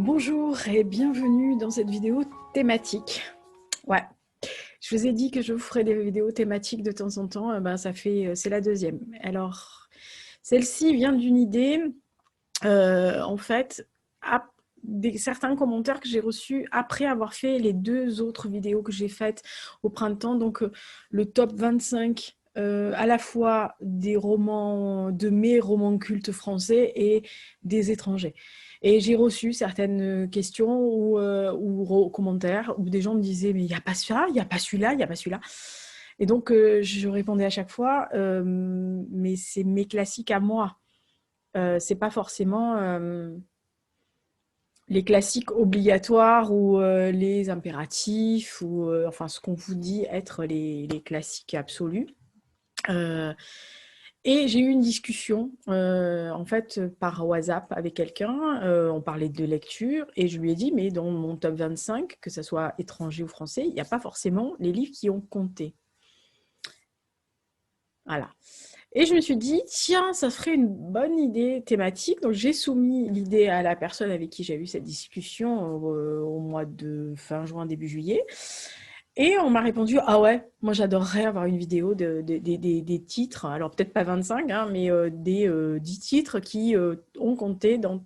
Bonjour et bienvenue dans cette vidéo thématique. Ouais, je vous ai dit que je vous ferai des vidéos thématiques de temps en temps, c'est la deuxième. Alors, celle-ci vient d'une idée, en fait, certains commentaires que j'ai reçus après avoir fait les deux autres vidéos que j'ai faites au printemps, donc le top 25 à la fois des romans, de mes romans cultes français et des étrangers. Et j'ai reçu certaines questions ou commentaires où des gens me disaient « mais il n'y a pas ça, il n'y a pas celui-là, il n'y a pas celui-là ». Et donc, je répondais à chaque fois « mais c'est mes classiques à moi ». C'est pas forcément les classiques obligatoires ou les impératifs ou enfin ce qu'on vous dit être les classiques absolus. Et j'ai eu une discussion en fait par WhatsApp avec quelqu'un, on parlait de lecture et je lui ai dit mais dans mon top 25, que ce soit étranger ou français, il n'y a pas forcément les livres qui ont compté. Voilà. Et je me suis dit, tiens, ça serait une bonne idée thématique. Donc, j'ai soumis l'idée à la personne avec qui j'ai eu cette discussion au mois de fin juin, début juillet. Et on m'a répondu, ah ouais, moi j'adorerais avoir une vidéo des titres, alors peut-être pas 25, hein, mais des 10 titres qui ont compté dans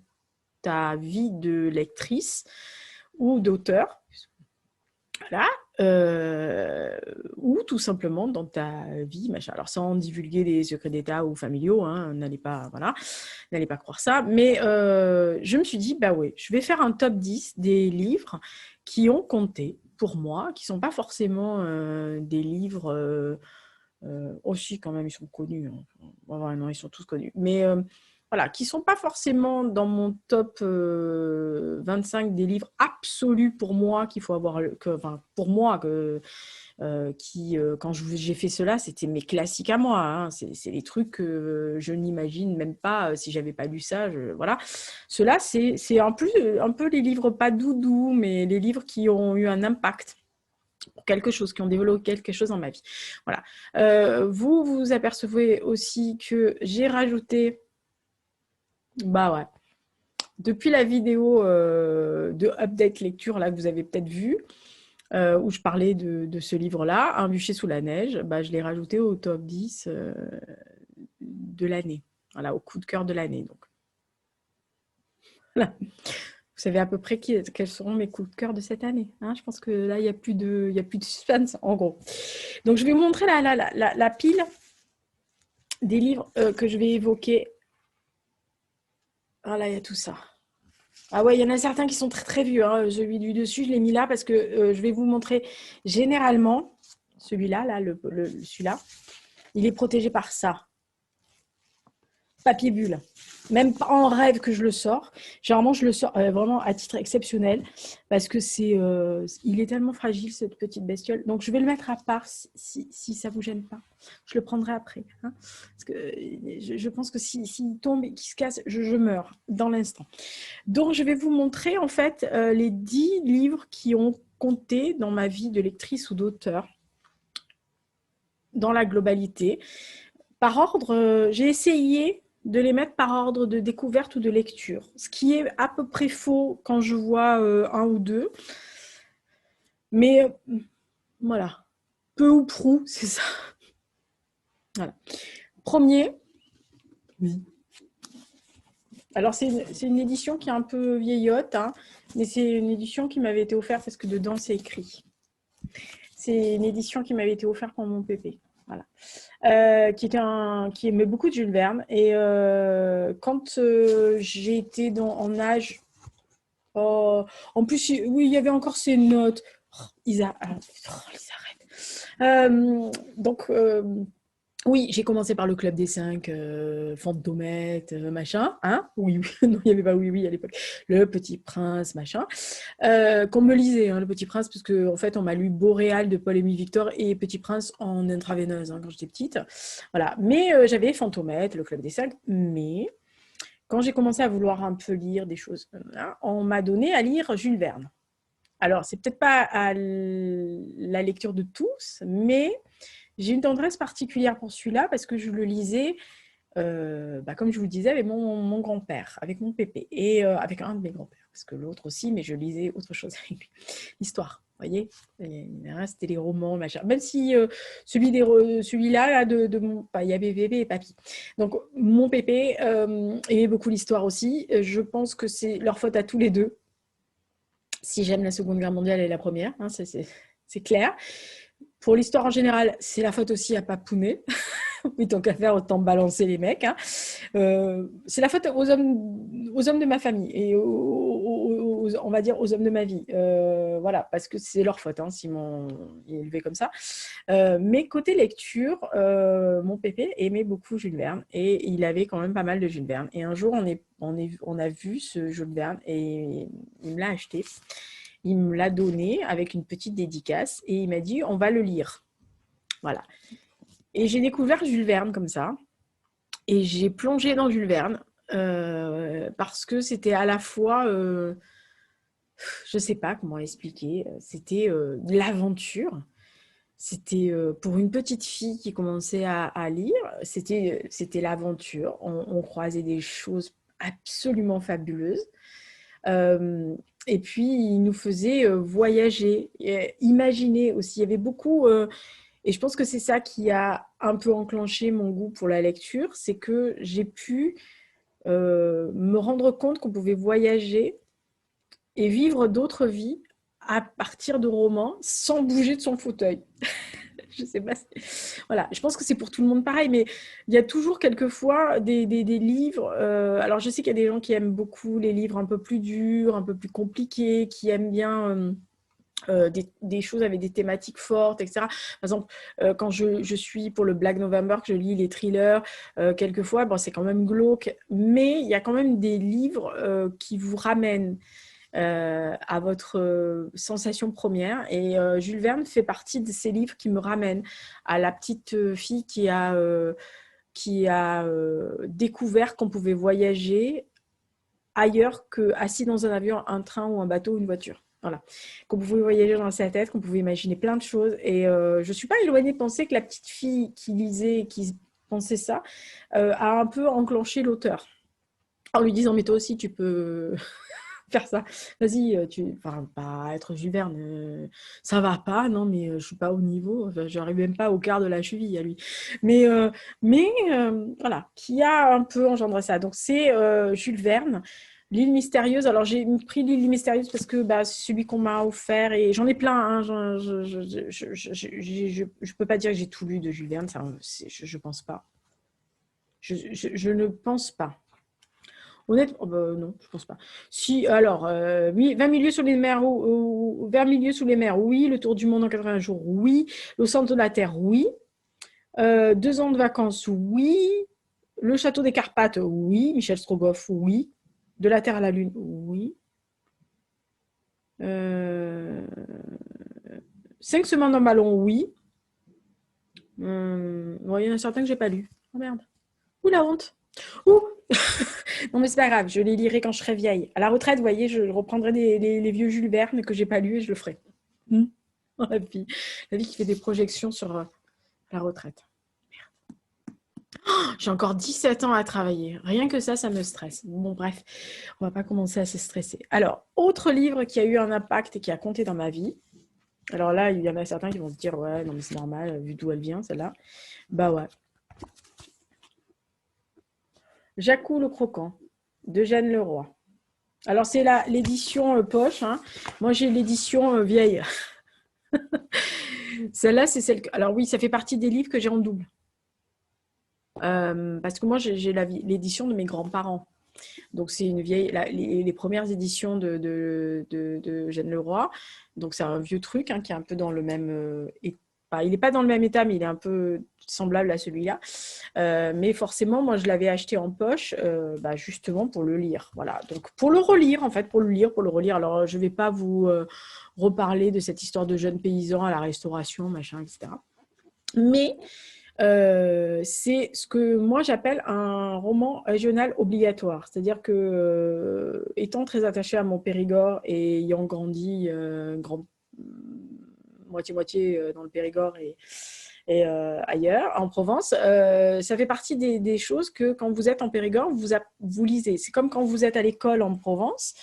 ta vie de lectrice ou d'auteur. Voilà. Ou tout simplement dans ta vie, machin. Alors sans divulguer des secrets d'État ou familiaux, hein, n'allez pas, voilà, n'allez pas croire ça. Mais je me suis dit, bah ouais, je vais faire un top 10 des livres qui ont compté pour moi, qui sont pas forcément des livres aussi quand même, ils sont connus. Hein. Bon, non, ils sont tous connus. Mais voilà, qui ne sont pas forcément dans mon top 25 des livres absolus pour moi qu'il faut avoir, enfin, pour moi, quand j'ai fait cela, c'était mes classiques à moi. Hein. C'est les trucs que je n'imagine même pas si j'avais pas lu ça. Voilà. Cela, c'est un peu les livres pas doudous, mais les livres qui ont eu un impact pour quelque chose, qui ont développé quelque chose dans ma vie. Voilà. Vous apercevez aussi que j'ai rajouté, bah ouais, depuis la vidéo de update lecture là que vous avez peut-être vue, où je parlais de ce livre-là, Un bûcher sous la neige, bah, je l'ai rajouté au top 10 de l'année, voilà, au coup de cœur de l'année. Donc, voilà. Vous savez à peu près quels seront mes coups de cœur de cette année. Hein, je pense que là, il n'y a plus de suspense, en gros. Donc, je vais vous montrer la pile des livres que je vais évoquer. Voilà, il y a tout ça. Ah ouais, il y en a certains qui sont très très vieux. Hein. Celui du dessus, je l'ai mis là parce que je vais vous montrer généralement, celui-là, celui-là, il est protégé par ça. Papier bulle. Même pas en rêve que je le sors. Généralement, je le sors vraiment à titre exceptionnel parce que il est tellement fragile, cette petite bestiole. Donc, je vais le mettre à part si ça ne vous gêne pas. Je le prendrai après. Hein, parce que je pense que s'il tombe et qu'il se casse, je meurs dans l'instant. Donc, je vais vous montrer en fait les 10 livres qui ont compté dans ma vie de lectrice ou d'auteur dans la globalité. Par ordre, j'ai essayé de les mettre par ordre de découverte ou de lecture, ce qui est à peu près faux quand je vois un ou deux. Mais voilà, peu ou prou, c'est ça. Voilà. Premier, oui. Alors c'est une édition qui est un peu vieillotte, hein, mais c'est une édition qui m'avait été offerte parce que dedans c'est écrit. C'est une édition qui m'avait été offerte pour mon pépé. Voilà. Qui aimait beaucoup de Jules Verne. Et quand j'ai été en âge... en plus, oui, il y avait encore ces notes. Isa, donc, oui, j'ai commencé par le Club des 5, Fantomètre, machin. Hein, oui, oui. Non, il n'y avait pas oui, oui à l'époque. Le Petit Prince, machin. Qu'on me lisait, hein, Le Petit Prince, parce qu'en fait, on m'a lu Boréal de Paul-Émile Victor et Petit Prince en intraveineuse hein, quand j'étais petite. Voilà. Mais j'avais Fantomètre, le Club des 5. Mais quand j'ai commencé à vouloir un peu lire des choses, on m'a donné à lire Jules Verne. Alors, c'est peut-être pas à la lecture de tous, mais j'ai une tendresse particulière pour celui-là parce que je le lisais comme je vous le disais, avec mon grand-père, avec mon pépé, et avec un de mes grands-pères, parce que l'autre aussi, mais je lisais autre chose avec lui. L'histoire, vous voyez. C'était les romans, machin. Même si celui-là, là, de mon... il y avait bébé et papy. Donc, mon pépé aimait beaucoup l'histoire aussi. Je pense que c'est leur faute à tous les deux. Si j'aime la Seconde Guerre mondiale et la Première, hein, c'est clair. Pour l'histoire en général, c'est la faute aussi à Papounet. Oui, tant qu'à faire, autant balancer les mecs. Hein. C'est la faute aux hommes de ma famille et on va dire aux hommes de ma vie. Voilà, parce que c'est leur faute hein, s'ils m'ont élevé comme ça. Mais côté lecture, mon pépé aimait beaucoup Jules Verne et il avait quand même pas mal de Jules Verne. Et un jour, on a vu ce Jules Verne et il me l'a acheté. Il me l'a donné avec une petite dédicace et il m'a dit on va le lire. Voilà. Et j'ai découvert Jules Verne comme ça. Et j'ai plongé dans Jules Verne parce que c'était à la fois, je ne sais pas comment expliquer, c'était de l'aventure. C'était pour une petite fille qui commençait à lire, c'était l'aventure. On croisait des choses absolument fabuleuses. Et puis, il nous faisait voyager, imaginer aussi. Il y avait beaucoup... et je pense que c'est ça qui a un peu enclenché mon goût pour la lecture, c'est que j'ai pu me rendre compte qu'on pouvait voyager et vivre d'autres vies à partir de romans sans bouger de son fauteuil. Je sais pas. Voilà, je pense que c'est pour tout le monde pareil, mais il y a toujours quelquefois des livres. Alors, je sais qu'il y a des gens qui aiment beaucoup les livres un peu plus durs, un peu plus compliqués, qui aiment bien... des choses avec des thématiques fortes, etc. Par exemple, quand je suis pour le Black November, que je lis les thrillers, quelquefois, bon, c'est quand même glauque, mais il y a quand même des livres qui vous ramènent à votre sensation première. Et Jules Verne fait partie de ces livres qui me ramènent à la petite fille qui a découvert qu'on pouvait voyager ailleurs que assis dans un avion, un train ou un bateau ou une voiture. Voilà. Qu'on pouvait voyager dans sa tête, qu'on pouvait imaginer plein de choses. Et je ne suis pas éloignée de penser que la petite fille qui lisait, qui pensait ça, a un peu enclenché l'auteur. En lui disant, mais toi aussi, tu peux faire ça. Vas-y, enfin, pas être Jules Verne, ça va pas, non, mais je suis pas au niveau, enfin, j'arrive même pas au quart de la cheville à lui. Mais, voilà, qui a un peu engendré ça. Donc, c'est Jules Verne. L'île mystérieuse, alors j'ai pris l'île mystérieuse parce que c'est celui qu'on m'a offert et j'en ai plein. Hein, je peux pas dire que j'ai tout lu de Jules Verne, ça, je pense pas. Je ne pense pas. Honnêtement, non, je pense pas. Si, alors, 20 milieux sous les mers, 20 milieux sous les mers, oui. Le tour du monde en 80 jours, oui. Le centre de la Terre, oui. 2 ans de vacances, oui. Le château des Carpates, oui. Michel Strogoff, oui. De la Terre à la Lune, oui. 5 semaines en ballon, oui. Il y en a certains que j'ai pas lus. Oh merde. Ouh, la honte. Ouh. Non, mais c'est pas grave, je les lirai quand je serai vieille. À la retraite, vous voyez, je reprendrai les vieux Jules Verne que j'ai pas lus et je le ferai. La vie qui fait des projections sur la retraite. Merde. Oh, j'ai encore 17 ans à travailler. Rien que ça me stresse. Bon, bref, on va pas commencer à se stresser. Alors, autre livre qui a eu un impact et qui a compté dans ma vie. Alors là, il y en a certains qui vont se dire, ouais, non, mais c'est normal, vu d'où elle vient, celle-là. Bah ouais. Jacou le Croquant, de Jeanne Leroy. Alors, c'est l'édition poche. Hein. Moi, j'ai l'édition vieille. Celle-là, c'est celle que... Alors oui, ça fait partie des livres que j'ai en double. Parce que moi, j'ai l'édition de mes grands-parents. Donc, c'est une vieille... les premières éditions de Jeanne Leroy. Donc, c'est un vieux truc hein, qui est un peu dans le même... il n'est pas dans le même état, mais il est un peu semblable à celui-là. Mais forcément, moi, je l'avais acheté en poche justement pour le lire. Voilà. Donc, pour le relire, en fait, pour le relire. Alors, je ne vais pas vous reparler de cette histoire de jeunes paysans à la restauration, machin, etc. Mais c'est ce que moi, j'appelle un roman régional obligatoire. C'est-à-dire que, étant très attachée à mon Périgord et ayant grandi moitié-moitié dans le Périgord et ailleurs, en Provence, ça fait partie des choses que quand vous êtes en Périgord, vous lisez. C'est comme quand vous êtes à l'école en Provence,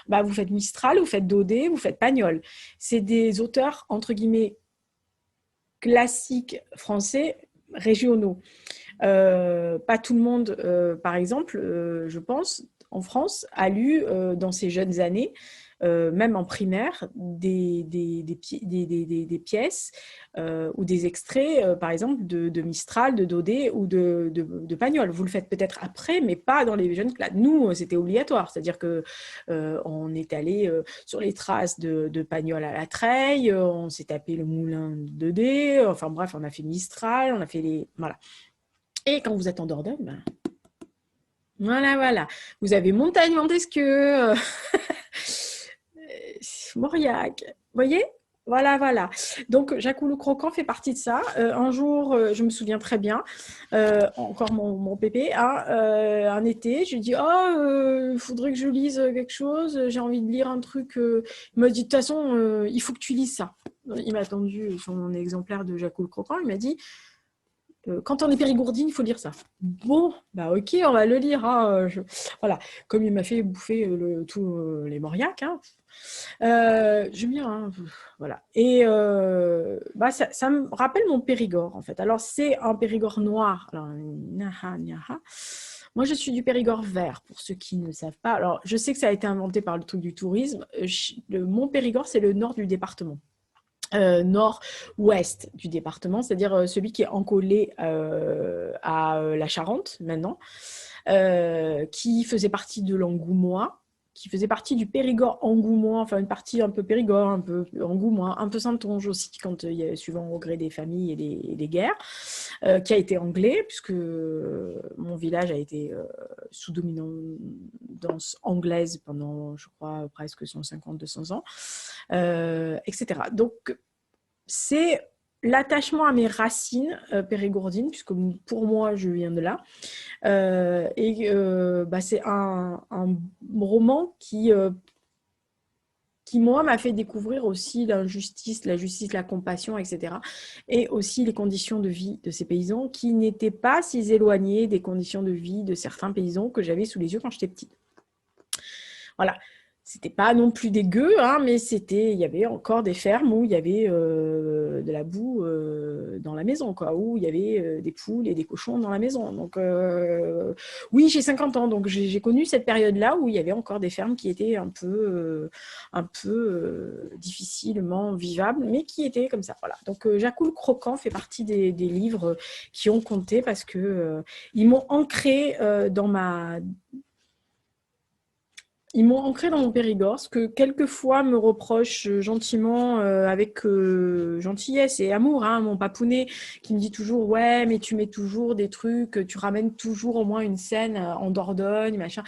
bah, vous faites Mistral, vous faites Daudet, vous faites Pagnol. C'est des auteurs, entre guillemets, classiques français, régionaux. Pas tout le monde, par exemple, je pense, en France, a lu dans ses jeunes années, même en primaire, des pièces ou des extraits, par exemple, de Mistral, de Daudet ou de Pagnol. Vous le faites peut-être après, mais pas dans les jeunes classes. Nous, c'était obligatoire, c'est-à-dire que on est allé sur les traces de Pagnol à la Treille, on s'est tapé le moulin de Daudet, enfin bref, on a fait Mistral, on a fait les... Voilà. Et quand vous êtes en Dordogne, ben, voilà. Vous avez Montagne Montesquieu, Mauriac. Vous voyez? Voilà. Donc, Jacques le Croquant fait partie de ça. Un jour, je me souviens très bien, encore mon pépé, hein, un été, je lui dis, il faudrait que je lise quelque chose, j'ai envie de lire un truc. Il m'a dit, de toute façon, il faut que tu lises ça. Il m'a tendu son exemplaire de Jacques le Croquant, il m'a dit, quand on est périgourdine, il faut lire ça. Bon, bah ok, on va le lire. Hein, voilà, comme il m'a fait bouffer tous les Mauriac. Hein. J'aime bien. Hein, voilà. Et bah, ça me rappelle mon Périgord, en fait. Alors, c'est un Périgord noir. Alors, moi, je suis du Périgord vert, pour ceux qui ne savent pas. Alors, je sais que ça a été inventé par le truc du tourisme. Mon Périgord, c'est le nord du département. Nord-ouest du département, c'est-à-dire celui qui est encollé à la Charente maintenant, qui faisait partie de l'Angoumois, qui faisait partie du Périgord angoumois, enfin une partie un peu Périgord, un peu angoumois, un peu Saintonge aussi, quand il y a, suivant au gré des familles et des guerres, qui a été anglais, puisque mon village a été sous dominance anglaise pendant, je crois, presque 150-200 ans, etc. Donc, c'est l'attachement à mes racines périgourdines, puisque pour moi, je viens de là. Bah, c'est un roman qui, moi, m'a fait découvrir aussi l'injustice, la justice, la compassion, etc. Et aussi les conditions de vie de ces paysans qui n'étaient pas si éloignées des conditions de vie de certains paysans que j'avais sous les yeux quand j'étais petite. Voilà. C'était pas non plus dégueu, hein, mais il y avait encore des fermes où il y avait de la boue dans la maison, quoi, où il y avait des poules et des cochons dans la maison. Donc, oui, j'ai 50 ans, donc j'ai connu cette période-là où il y avait encore des fermes qui étaient un peu difficilement vivables, mais qui étaient comme ça. Voilà. Donc, Jacques le Croquant fait partie des livres qui ont compté parce que ils m'ont ancré dans ma... Ils m'ont ancré dans mon Périgord, ce que quelquefois me reproche gentiment, avec gentillesse et amour, hein, mon papounet, qui me dit toujours « Ouais, mais tu mets toujours des trucs, tu ramènes toujours au moins une scène en Dordogne, machin.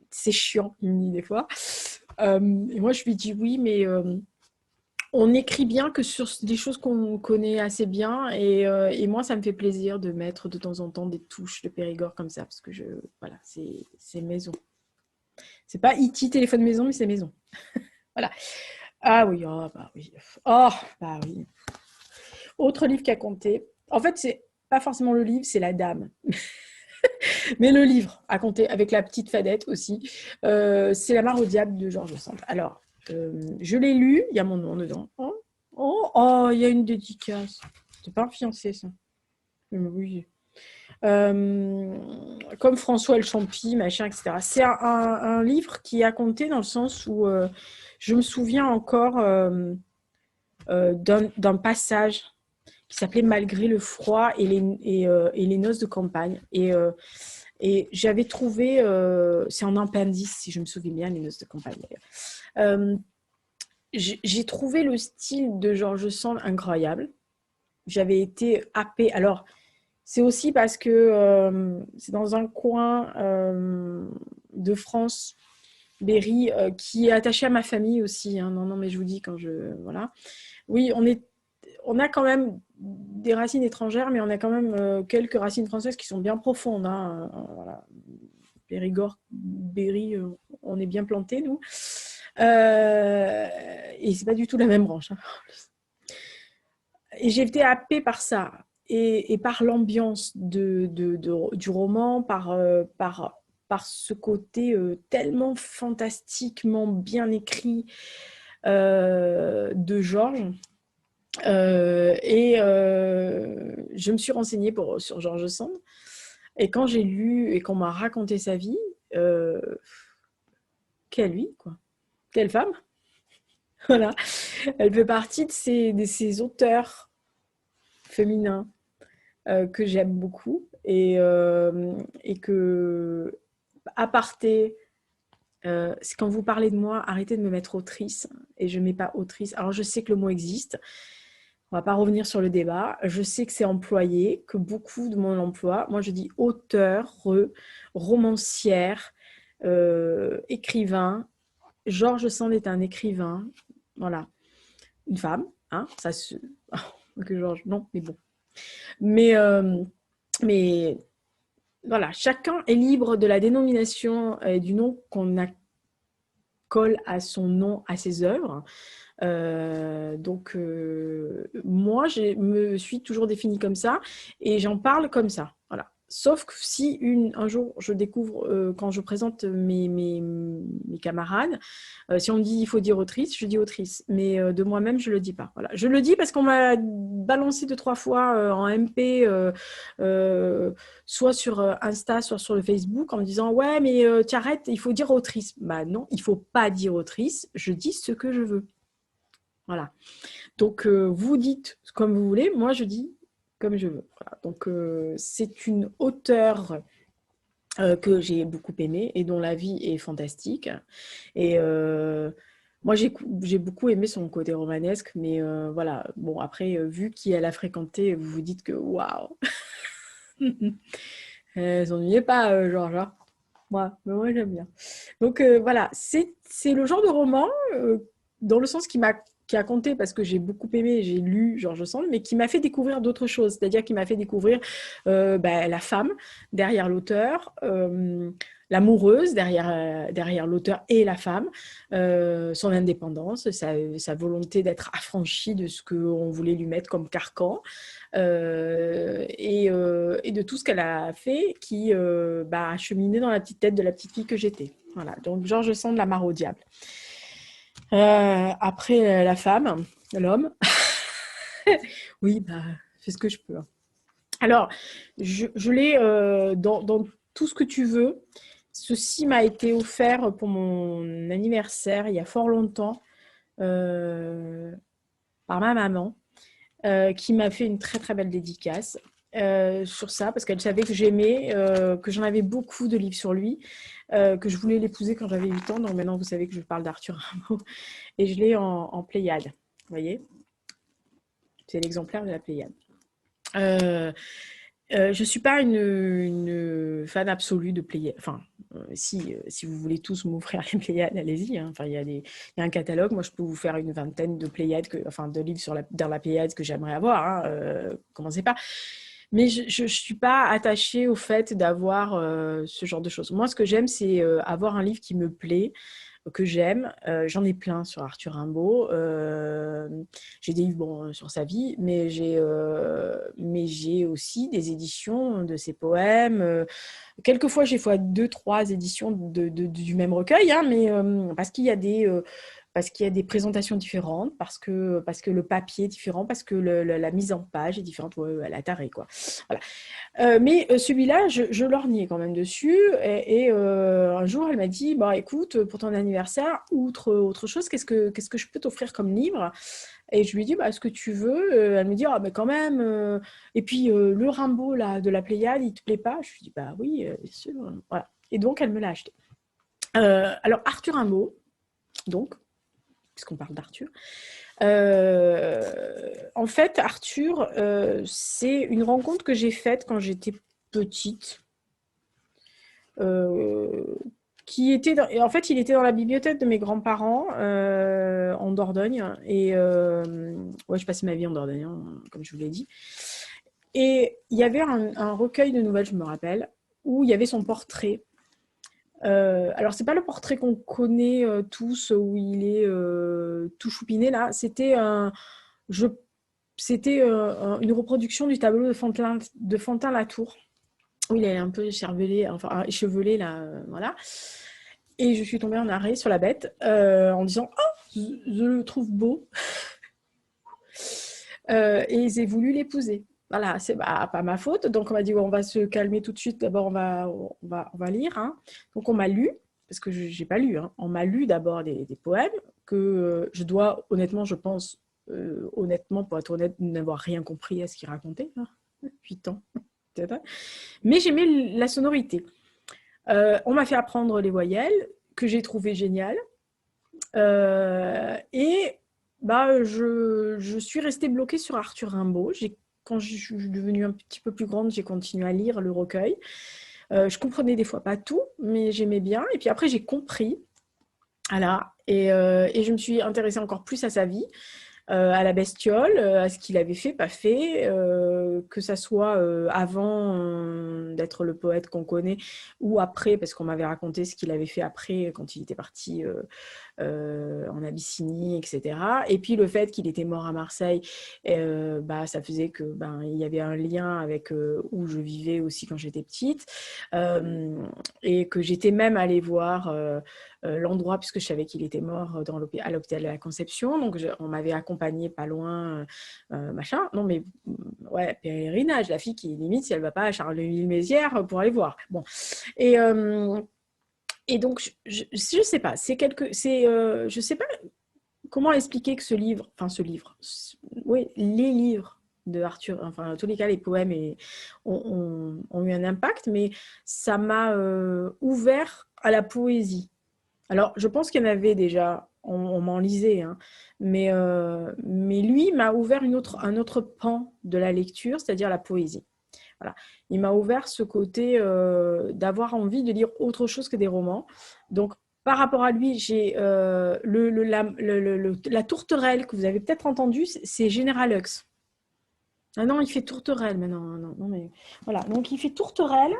C'est chiant, il me dit des fois. Et moi, je lui dis « Oui, mais on écrit bien que sur des choses qu'on connaît assez bien. Et moi, ça me fait plaisir de mettre de temps en temps des touches de Périgord comme ça, parce que voilà, c'est maison. C'est pas E.T. téléphone maison, mais c'est maison. Voilà. Ah oui, oh bah oui. Oh, bah oui. Autre livre qui a compté. En fait, c'est pas forcément le livre, c'est la dame. Mais le livre a compté avec la petite fadette aussi. C'est La mare au diable de Georges Sand. Alors, je l'ai lu, il y a mon nom dedans. Il y a une dédicace. C'est pas un fiancé, ça. Oui. Comme François El Champi, machin, etc. C'est un livre qui a compté dans le sens où je me souviens encore d'un passage qui s'appelait Malgré le froid et les noces de campagne. Et j'avais trouvé, c'est en appendice, si je me souviens bien, les noces de campagne. J'ai trouvé le style de Georges Sand incroyable. J'avais été happée. Alors, c'est aussi parce que c'est dans un coin de France, Berry, qui est attaché à ma famille aussi. Hein. Non, mais je vous dis quand je... Voilà. Oui, on a quand même des racines étrangères, mais on a quand même quelques racines françaises qui sont bien profondes. Hein. Voilà. Périgord, Berry, on est bien plantés, nous. Et c'est pas du tout la même branche. Hein. Et j'ai été happée par ça et par l'ambiance du roman, par ce côté tellement fantastiquement bien écrit de Georges. Je me suis renseignée sur George Sand. Et quand j'ai lu et qu'on m'a raconté sa vie, euh, quelle vie, quoi. Quelle femme. Voilà. Elle fait partie de ces auteurs féminins que j'aime beaucoup et que, aparté, c'est quand vous parlez de moi, arrêtez de me mettre autrice et je ne mets pas autrice. Alors, je sais que le mot existe. On ne va pas revenir sur le débat. Je sais que c'est employé, que beaucoup de monde l'emploie. Moi, je dis auteur, romancière, écrivain. George Sand est un écrivain. Voilà. Une femme. Hein, ça se... que Georges, non, mais bon. Mais voilà, chacun est libre de la dénomination et du nom qu'on colle à son nom, à ses œuvres. Moi, je me suis toujours définie comme ça et j'en parle comme ça. Voilà. Sauf que si un jour je découvre, quand je présente mes camarades, si on me dit il faut dire autrice, je dis autrice. Mais de moi-même, je ne le dis pas. Voilà. Je le dis parce qu'on m'a balancé 2-3 fois en MP, soit sur Insta, soit sur le Facebook, en me disant ouais, mais tu arrêtes, il faut dire autrice. Bah non, il ne faut pas dire autrice. Je dis ce que je veux. Voilà. Donc, vous dites comme vous voulez, moi je dis comme je veux. Voilà. Donc, c'est une auteure que j'ai beaucoup aimée et dont la vie est fantastique. Et moi, j'ai beaucoup aimé son côté romanesque, mais voilà. Bon, après, vu qui elle a fréquenté, vous vous dites que waouh, elle s'ennuyait pas, Georges. Hein. Moi j'aime bien. Donc voilà, c'est le genre de roman, dans le sens qui a compté parce que j'ai beaucoup aimé, j'ai lu George Sand, mais qui m'a fait découvrir d'autres choses. C'est-à-dire qui m'a fait découvrir la femme derrière l'auteur, l'amoureuse derrière l'auteur et la femme, son indépendance, sa volonté d'être affranchie de ce qu'on voulait lui mettre comme carcan. Et de tout ce qu'elle a fait qui a cheminé dans la petite tête de la petite fille que j'étais. Voilà, donc George Sand, la mare au diable. Après la femme, l'homme, oui, fais ce que je peux. Alors, je l'ai dans tout ce que tu veux. Ceci m'a été offert pour mon anniversaire il y a fort longtemps par ma maman. Qui m'a fait une très très belle dédicace sur ça, parce qu'elle savait que j'aimais, que j'en avais beaucoup de livres sur lui, que je voulais l'épouser quand j'avais 8 ans. Donc maintenant, vous savez que je parle d'Arthur Rimbaud. Et je l'ai en Pléiade. Vous voyez, c'est l'exemplaire de la Pléiade. Je ne suis pas une fan absolue de Pléiade. Enfin, si vous voulez tous m'offrir les Pléiades, allez-y. Hein. Enfin, il y a un catalogue. Moi, je peux vous faire une vingtaine de Pléiades, de livres dans la Pléiade que j'aimerais avoir. Hein. Commencez pas. Mais je ne suis pas attachée au fait d'avoir ce genre de choses. Moi, ce que j'aime, c'est avoir un livre qui me plaît, que j'aime. J'en ai plein sur Arthur Rimbaud. J'ai des livres sur sa vie, mais j'ai aussi des éditions de ses poèmes. Quelquefois, j'ai fois 2-3 éditions du même recueil, hein, mais parce qu'il y a des présentations différentes, parce que le papier est différent, parce que la mise en page est différente. Ouais, la tarée, quoi. Voilà. Mais celui-là, je lorgnais quand même dessus. Et un jour, elle m'a dit, écoute, pour ton anniversaire, outre autre chose, qu'est-ce que je peux t'offrir comme livre? Et je lui ai dit, ce que tu veux. Elle me dit, mais quand même. Et puis, le Rimbaud là, de la Pléiade, il te plaît pas? Je lui ai dit, oui, bien sûr. Voilà. Et donc, elle me l'a acheté. Alors, Arthur Rimbaud, donc, puisqu'on parle d'Arthur. En fait, Arthur, c'est une rencontre que j'ai faite quand j'étais petite. En fait, il était dans la bibliothèque de mes grands-parents en Dordogne. Et je passais ma vie en Dordogne, hein, comme je vous l'ai dit. Et il y avait un recueil de nouvelles, je me rappelle, où il y avait son portrait. Alors, c'est pas le portrait qu'on connaît tous, où il est tout choupiné, là. C'était je c'était une reproduction du tableau de Fantin-Latour, où il est un peu échevelé, enfin, échevelé là, voilà. Et je suis tombée en arrêt sur la bête en disant « Oh, je le trouve beau !» Et j'ai voulu l'épouser. Voilà, c'est pas ma faute. Donc, on m'a dit, on va se calmer tout de suite. D'abord, on va lire. Hein. Donc, on m'a lu, parce que je n'ai pas lu. Hein. On m'a lu d'abord des poèmes que je dois, honnêtement, je pense, honnêtement, pour être honnête, n'avoir rien compris à ce qu'il racontait. Hein. 8 ans. Mais j'aimais la sonorité. On m'a fait apprendre les voyelles, que j'ai trouvé géniales. Et je suis restée bloquée sur Arthur Rimbaud. Quand je suis devenue un petit peu plus grande, j'ai continué à lire le recueil. Je comprenais des fois pas tout, mais j'aimais bien. Et puis après, j'ai compris. Voilà. Et je me suis intéressée encore plus à sa vie, à la bestiole, à ce qu'il avait fait, pas fait, que ça soit avant d'être le poète qu'on connaît ou après, parce qu'on m'avait raconté ce qu'il avait fait après quand il était parti en Abyssinie, etc. Et puis le fait qu'il était mort à Marseille, ça faisait que il y avait un lien avec où je vivais aussi quand j'étais petite, et que j'étais même allée voir l'endroit puisque je savais qu'il était mort à l'hôpital de la Conception. Donc on m'avait accompagnée pas loin, machin. Non mais ouais, pèlerinage, la fille qui limite si elle va pas à Charleville-Mézières pour aller voir. Bon et donc, je sais pas, je sais pas comment expliquer que ce livre, oui, les livres de Arthur, enfin, en tous les cas, les poèmes ont eu un impact, mais ça m'a ouvert à la poésie. Alors, je pense qu'il y en avait déjà, on m'en lisait, hein, mais lui m'a ouvert un autre pan de la lecture, c'est-à-dire la poésie. Voilà. Il m'a ouvert ce côté d'avoir envie de lire autre chose que des romans. Donc, par rapport à lui, j'ai la tourterelle que vous avez peut-être entendue, c'est General Hux. Ah non, il fait tourterelle maintenant. Non, mais voilà. Donc, il fait tourterelle.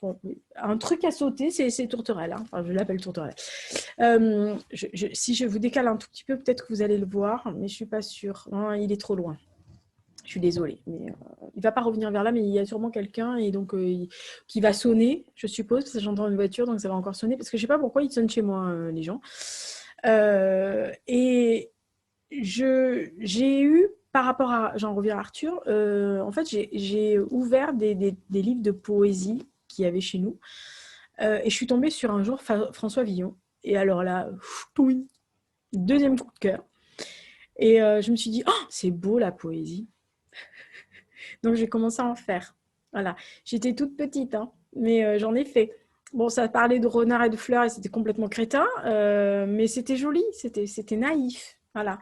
Bon, un truc à sauter, c'est tourterelle. Hein. Enfin, je l'appelle tourterelle. Si je vous décale un tout petit peu, peut-être que vous allez le voir, mais je ne suis pas sûre. Non, il est trop loin. Je suis désolée, mais il ne va pas revenir vers là, mais il y a sûrement quelqu'un et donc qui va sonner, je suppose, parce que j'entends une voiture, donc ça va encore sonner, parce que je ne sais pas pourquoi ils sonnent chez moi, les gens. Et j'ai eu, par rapport à, j'en reviens à Arthur, en fait, j'ai ouvert des livres de poésie qu'il y avait chez nous, et je suis tombée sur un jour François Villon. Et alors là, oui, deuxième coup de cœur. Et je me suis dit, oh, c'est beau la poésie. Donc, j'ai commencé à en faire. Voilà. J'étais toute petite, hein, mais j'en ai fait. Bon, ça parlait de renards et de fleurs et c'était complètement crétin, mais c'était joli, c'était naïf. Voilà.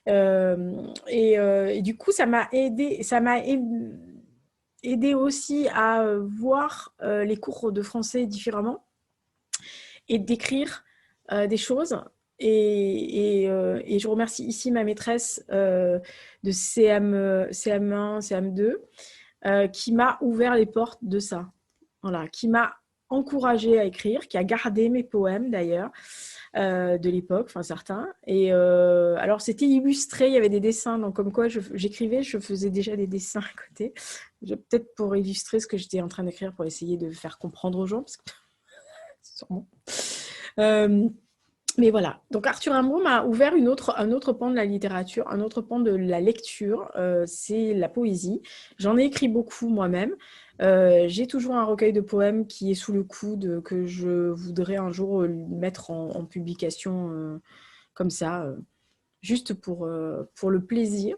Et du coup, ça m'a aidé aussi à voir les cours de français différemment et d'écrire des choses. Et je remercie ici ma maîtresse de CM1, CM2, qui m'a ouvert les portes de ça. Voilà, qui m'a encouragée à écrire, qui a gardé mes poèmes d'ailleurs, de l'époque, enfin certains. Et alors c'était illustré, il y avait des dessins, donc comme quoi j'écrivais, je faisais déjà des dessins à côté. Peut-être pour illustrer ce que j'étais en train d'écrire, pour essayer de faire comprendre aux gens, parce que sûrement. Mais voilà, donc Arthur Rimbaud m'a ouvert un autre pan de la littérature, un autre pan de la lecture, c'est la poésie. J'en ai écrit beaucoup moi-même. J'ai toujours un recueil de poèmes qui est sous le coude, que je voudrais un jour mettre en publication comme ça, juste pour le plaisir.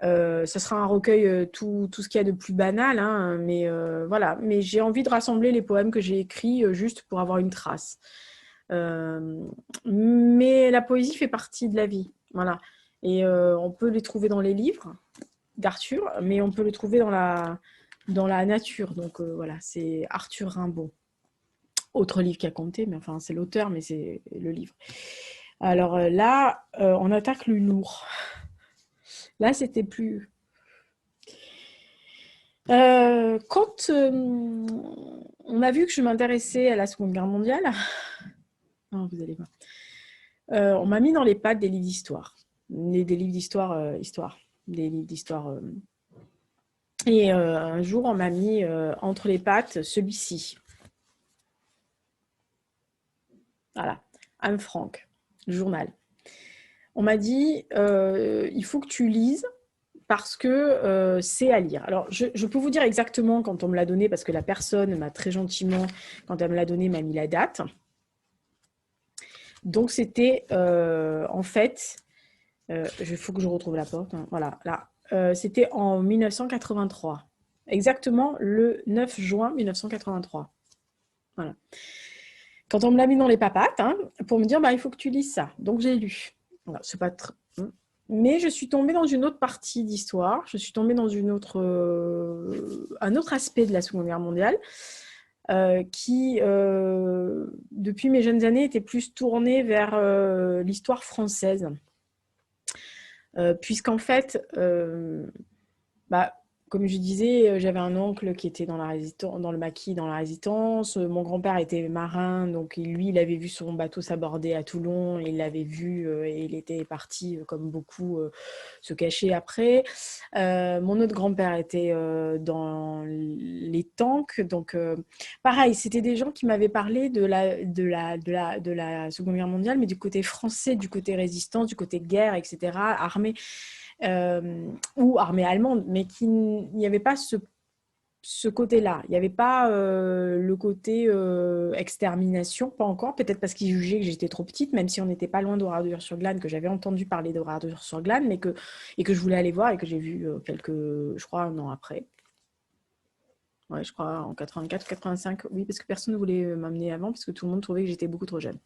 Ça sera un recueil, tout ce qu'il y a de plus banal, hein, mais voilà. Mais j'ai envie de rassembler les poèmes que j'ai écrits juste pour avoir une trace. Mais la poésie fait partie de la vie, voilà. Et on peut les trouver dans les livres d'Arthur, mais on peut les trouver dans la nature. Donc voilà, c'est Arthur Rimbaud. Autre livre qui a compté, mais enfin c'est l'auteur, mais c'est le livre. Alors là, on attaque le lourd. Là, c'était plus... quand on a vu que je m'intéressais à la Seconde Guerre mondiale, non, vous allez voir. On m'a mis dans les pattes des livres d'histoire. des livres d'histoire, des livres d'histoire. Et un jour, on m'a mis entre les pattes celui-ci. Voilà, Anne Frank, le journal. On m'a dit, il faut que tu lises parce que c'est à lire. Alors, je peux vous dire exactement quand on me l'a donné, parce que la personne m'a très gentiment, quand elle me l'a donné, m'a mis la date. Donc, c'était en fait, il faut que je retrouve la porte, hein, voilà, là. C'était en 1983, exactement le 9 juin 1983. Voilà. Quand on me l'a mis dans les papates, hein, pour me dire, bah, il faut que tu lises ça. Donc, j'ai lu. Voilà, c'est pas très... Mais je suis tombée dans une autre partie d'histoire. Je suis tombée dans un autre aspect de la Seconde Guerre mondiale qui, depuis mes jeunes années, était plus tourné vers l'histoire française. Puisqu'en fait, bah, comme je disais, j'avais un oncle qui était dans le maquis, dans la résistance. Mon grand-père était marin, donc lui, il avait vu son bateau s'aborder à Toulon. Il l'avait vu et il était parti, comme beaucoup, se cacher après. Mon autre grand-père était dans les tanks. Donc, pareil, c'était des gens qui m'avaient parlé de la Seconde Guerre mondiale, mais du côté français, du côté résistance, du côté guerre, etc., armée. Ou armée allemande, mais il n'y avait pas ce côté-là. Il n'y avait pas le côté extermination, pas encore, peut-être parce qu'ils jugeaient que j'étais trop petite, même si on n'était pas loin d'Oradour-sur-Glane, que j'avais entendu parler d'Oradour-sur-Glane, et que je voulais aller voir, et que j'ai vu je crois, un an après. Ouais, je crois en 84 ou 85, oui, parce que personne ne voulait m'amener avant, parce que tout le monde trouvait que j'étais beaucoup trop jeune.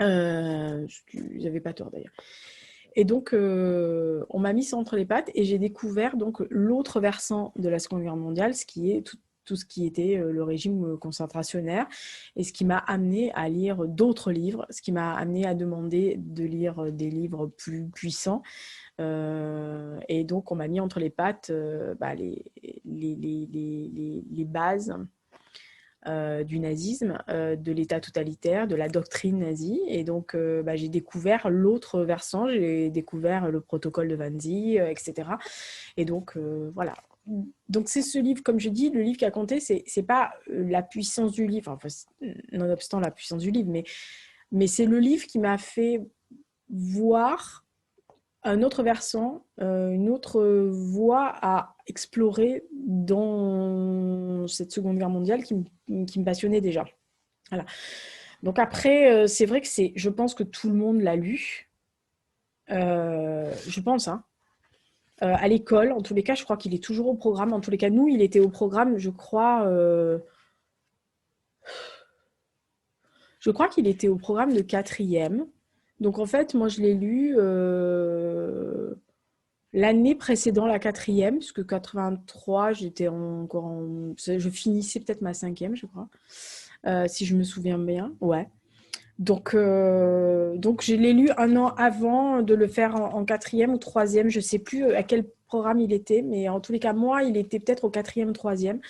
J'avais pas tort d'ailleurs. Et donc, on m'a mis ça entre les pattes et j'ai découvert donc l'autre versant de la Seconde Guerre mondiale, ce qui est tout ce qui était le régime concentrationnaire, et ce qui m'a amené à lire d'autres livres, ce qui m'a amené à demander de lire des livres plus puissants. Et donc, on m'a mis entre les pattes les bases du nazisme, de l'État totalitaire, de la doctrine nazie. Et donc, j'ai découvert l'autre versant, j'ai découvert le protocole de Wannsee, etc. Et donc, voilà. Donc, c'est ce livre, comme je dis, le livre qui a compté, c'est pas la puissance du livre, enfin, nonobstant la puissance du livre, mais c'est le livre qui m'a fait voir un autre versant, une autre voie à explorer dans cette Seconde Guerre mondiale qui me passionnait déjà. Voilà. Donc après, c'est vrai que je pense que tout le monde l'a lu. Je pense, hein. À l'école, en tous les cas, je crois qu'il est toujours au programme. En tous les cas, nous, il était au programme, je crois qu'il était au programme de 4e. Donc en fait, moi, je l'ai lu l'année précédant la 4e, puisque 83, j'étais encore je finissais peut-être ma 5e, je crois, si je me souviens bien. Ouais. Donc je l'ai lu un an avant de le faire en 4e ou 3e. Je ne sais plus à quel programme il était, mais en tous les cas, moi, il était peut-être au 4e, 3e.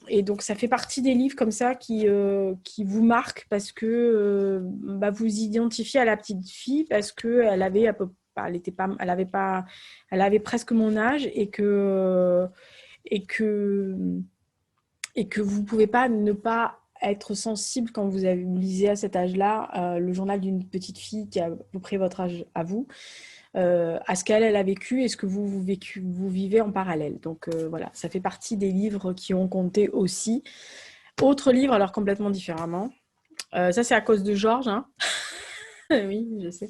Et donc, ça fait partie des livres comme ça qui vous marquent parce que vous identifiez à la petite fille parce qu'elle avait elle avait presque mon âge et que vous ne pouvez pas ne pas être sensible quand vous lisez à cet âge-là le journal d'une petite fille qui a à peu près votre âge à vous, à ce qu'elle a vécu et ce que vous vivez en parallèle. Donc voilà, ça fait partie des livres qui ont compté aussi. Autre livre, alors complètement différemment. Ça, c'est à cause de Georges. Hein. Oui, je sais.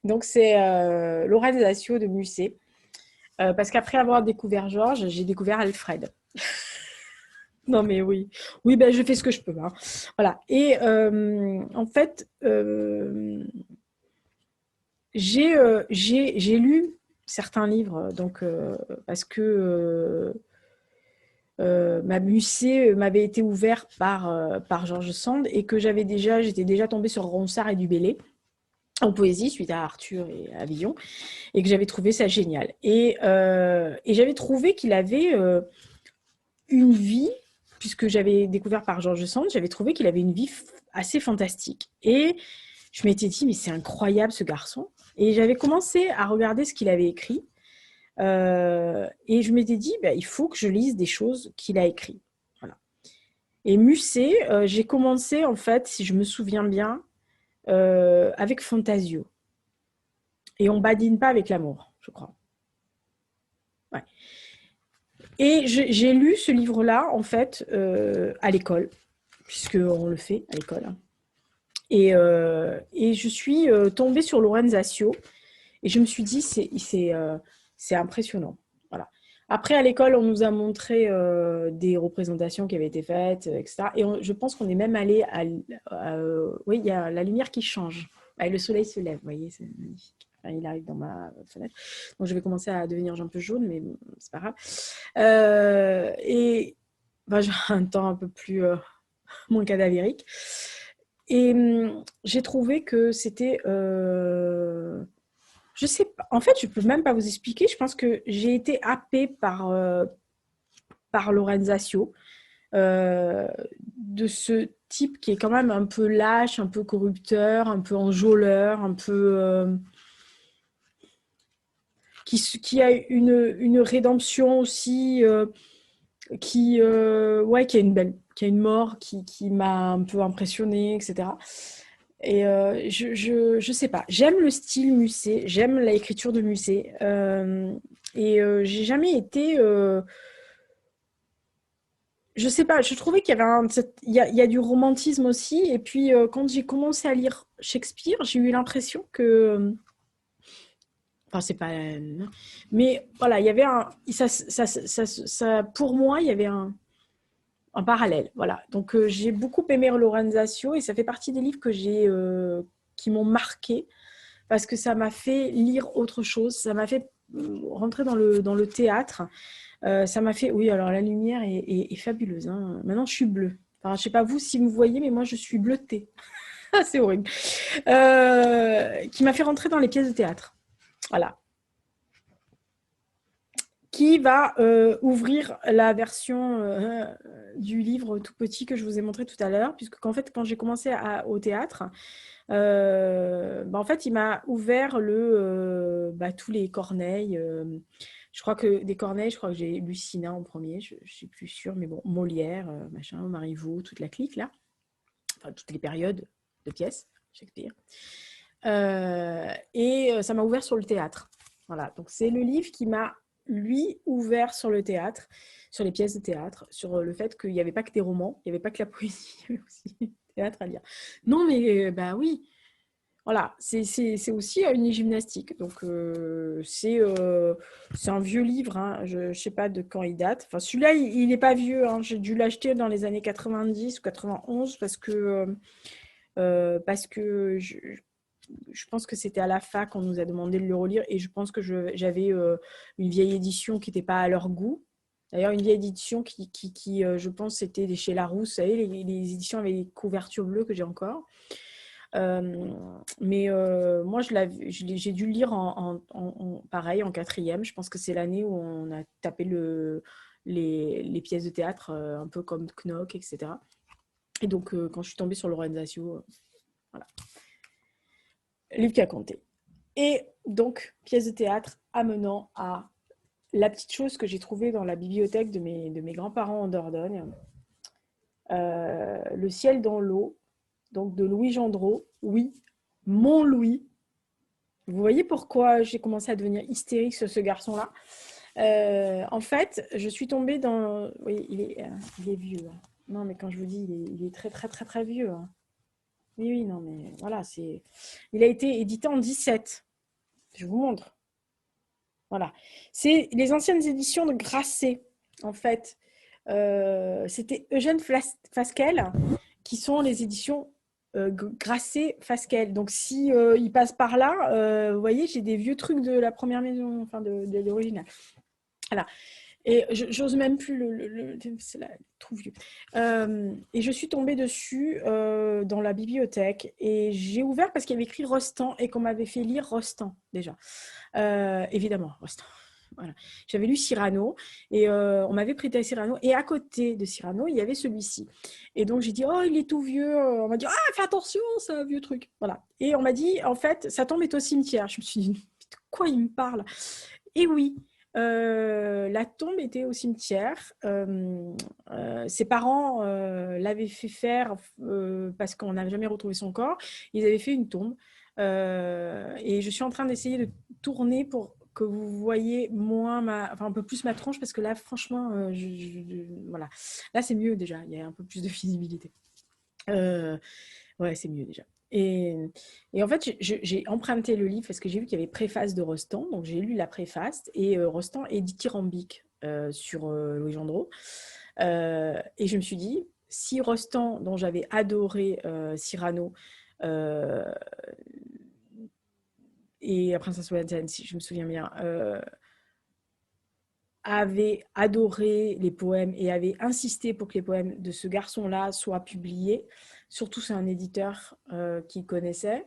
Donc, c'est Laura des Asio de Musset. Parce qu'après avoir découvert Georges, j'ai découvert Alfred. Non, mais oui. Oui, ben, je fais ce que je peux. Hein. Voilà. Et en fait, j'ai lu certains livres, donc, parce que ma Musset m'avait été ouvert par George Sand et que j'étais déjà tombée sur Ronsard et Dubélé en poésie suite à Arthur et à Villon et que j'avais trouvé ça génial. Et j'avais trouvé qu'il avait une vie, puisque j'avais découvert par George Sand, j'avais trouvé qu'il avait une vie assez fantastique. Et je m'étais dit, mais c'est incroyable ce garçon. Et j'avais commencé à regarder ce qu'il avait écrit. Et je m'étais dit, bah, il faut que je lise des choses qu'il a écrites. Voilà. Et Musset, j'ai commencé, en fait, si je me souviens bien, avec Fantasio. Et on badine pas avec l'amour, je crois. Ouais. Et j'ai lu ce livre-là, en fait, à l'école, puisqu'on le fait à l'école. Hein. Et je suis tombée sur Lorenzasio, et je me suis dit, c'est impressionnant. Voilà. Après, à l'école, on nous a montré des représentations qui avaient été faites, etc. Et je pense qu'on est même allé oui, il y a la lumière qui change. Et le soleil se lève, vous voyez, c'est magnifique. Enfin, il arrive dans ma fenêtre. Donc, je vais commencer à devenir un peu jaune, mais bon, c'est pas grave. Et ben, j'ai un temps un peu plus moins cadavérique. Et j'ai trouvé que c'était... je sais pas. En fait, je peux même pas vous expliquer. Je pense que j'ai été happée par Lorenzasio, de ce type qui est quand même un peu lâche, un peu corrupteur, un peu enjôleur, un peu qui a une rédemption aussi, ouais, qui a une mort qui m'a un peu impressionnée, etc. Et je sais pas. J'aime le style Musset, j'aime l'écriture de Musset. Et j'ai jamais été. Je sais pas, je trouvais qu'il y avait il y a du romantisme aussi. Et puis, quand j'ai commencé à lire Shakespeare, j'ai eu l'impression que. Enfin, c'est pas. Mais voilà, il y avait un. Pour moi, il y avait un parallèle. Voilà. Donc, j'ai beaucoup aimé Lorenzasio et ça fait partie des livres qui m'ont marqué parce que ça m'a fait lire autre chose. Ça m'a fait rentrer dans le théâtre. Ça m'a fait... Oui, alors la lumière est fabuleuse. Hein. Maintenant, je suis bleue. Enfin, je sais pas vous si vous voyez, mais moi, je suis bleutée. C'est horrible. Qui m'a fait rentrer dans les pièces de théâtre. Voilà. Qui va ouvrir la version du livre tout petit que je vous ai montré tout à l'heure, puisque qu'en fait, quand j'ai commencé au théâtre, en fait, il m'a ouvert tous les Corneilles. Je crois que des Corneilles, je crois que j'ai Lucina en premier, je ne suis plus sûre, mais bon, Molière, machin, Marivaux, toute la clique là, enfin toutes les périodes de pièces, Shakespeare. Et ça m'a ouvert sur le théâtre. Voilà, donc c'est le livre qui m'a, lui, ouvert sur le théâtre, sur les pièces de théâtre, sur le fait qu'il n'y avait pas que des romans, il n'y avait pas que la poésie, il y avait aussi le théâtre à lire. Non, mais bah oui, voilà, c'est aussi une gymnastique. Donc, c'est un vieux livre. Hein. Je ne sais pas de quand il date. Enfin, celui-là, il n'est pas vieux. Hein. J'ai dû l'acheter dans les années 90 ou 91 parce que je pense que c'était à la fac qu'on nous a demandé de le relire et je pense que j'avais une vieille édition qui n'était pas à leur goût. D'ailleurs, une vieille édition qui je pense, c'était chez Larousse. Vous savez, les éditions avec les couvertures bleues que j'ai encore. Mais moi, j'ai dû le lire pareil, en quatrième. Je pense que c'est l'année où on a tapé les pièces de théâtre, un peu comme Knock, etc. Et donc, quand je suis tombée sur Lorenzasio, voilà. Livre qui a compté. Et donc, pièce de théâtre amenant à la petite chose que j'ai trouvée dans la bibliothèque de mes grands-parents en Dordogne. Le ciel dans l'eau, donc de Louis Gendreau. Oui, mon Louis. Vous voyez pourquoi j'ai commencé à devenir hystérique sur ce garçon-là. En fait, je suis tombée dans... Oui, il est vieux. Hein. Non, mais quand je vous dis, il est très, très, très, très vieux. Hein. Oui, oui, non, mais voilà, c'est... Il a été édité en 17. Je vous montre. Voilà. C'est les anciennes éditions de Grasset, en fait. C'était Eugène Fasquelle, qui sont les éditions Grasset-Fasquelle. Donc, si il passe par là, vous voyez, j'ai des vieux trucs de la première maison, enfin de l'original. Voilà. Et j'ose même plus c'est trop vieux. Et je suis tombée dessus dans la bibliothèque et j'ai ouvert parce qu'il y avait écrit Rostand et qu'on m'avait fait lire Rostand déjà. Évidemment, Rostand. voilà. J'avais lu Cyrano et on m'avait prêté Cyrano. Et à côté de Cyrano, il y avait celui-ci. Et donc, j'ai dit, oh, il est tout vieux. On m'a dit, ah, fais attention, c'est un vieux truc. Voilà. Et on m'a dit, en fait, sa tombe est au cimetière. Je me suis dit, de quoi il me parle? Et oui, la tombe était au cimetière. Ses parents l'avaient fait faire parce qu'on n'avait jamais retrouvé son corps. Ils avaient fait une tombe. Et je suis en train d'essayer de tourner pour que vous voyez enfin, un peu plus ma tronche parce que là, franchement, voilà. Là, c'est mieux déjà. Il y a un peu plus de visibilité. Ouais, c'est mieux déjà. Et en fait, j'ai emprunté le livre parce que j'ai vu qu'il y avait préface de Rostand. Donc, j'ai lu la préface et Rostand est dithyrambique sur Louis Gendreau. Et je me suis dit, si Rostand, dont j'avais adoré Cyrano, et la princesse Wallenstein, si je me souviens bien, avait adoré les poèmes et avait insisté pour que les poèmes de ce garçon-là soient publiés. Surtout, c'est un éditeur qu'il connaissait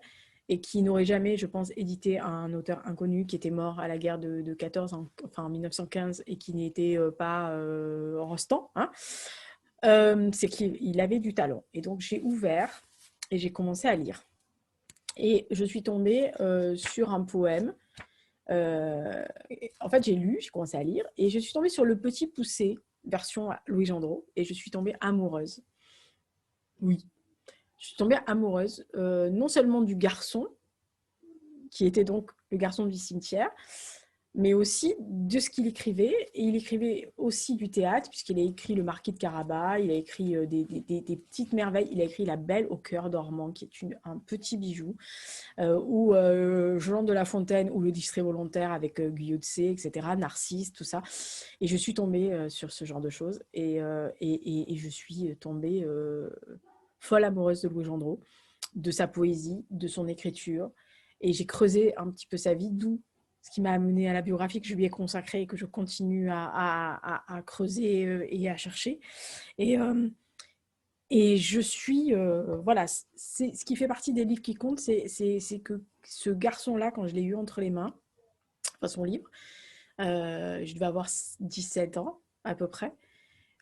et qui n'aurait jamais, je pense, édité un auteur inconnu qui était mort à la guerre de 14, enfin en 1915, et qui n'était pas Rostand. Hein. C'est qu'il avait du talent. Et donc, j'ai ouvert et j'ai commencé à lire. Et je suis tombée sur un poème. En fait, j'ai commencé à lire, et je suis tombée sur Le Petit Poucet, version Louis Gendreau, et je suis tombée amoureuse. Oui, je suis tombée amoureuse, non seulement du garçon, qui était donc le garçon du cimetière, mais aussi de ce qu'il écrivait. Et il écrivait aussi du théâtre, puisqu'il a écrit Le Marquis de Carabas, il a écrit des petites merveilles, il a écrit La Belle au cœur dormant, qui est un petit bijou, ou Jean de La Fontaine, ou Le Distrait volontaire avec Guyot de C, etc., Narcisse, tout ça. Et je suis tombée sur ce genre de choses, et je suis tombée folle amoureuse de Louis Gendreau, de sa poésie, de son écriture, et j'ai creusé un petit peu sa vie, d'où ce qui m'a amené à la biographie que je lui ai consacrée et que je continue à creuser et à chercher. Et, je suis, voilà, c'est ce qui fait partie des livres qui comptent, c'est que ce garçon-là, quand je l'ai eu entre les mains, enfin son livre, je devais avoir 17 ans à peu près,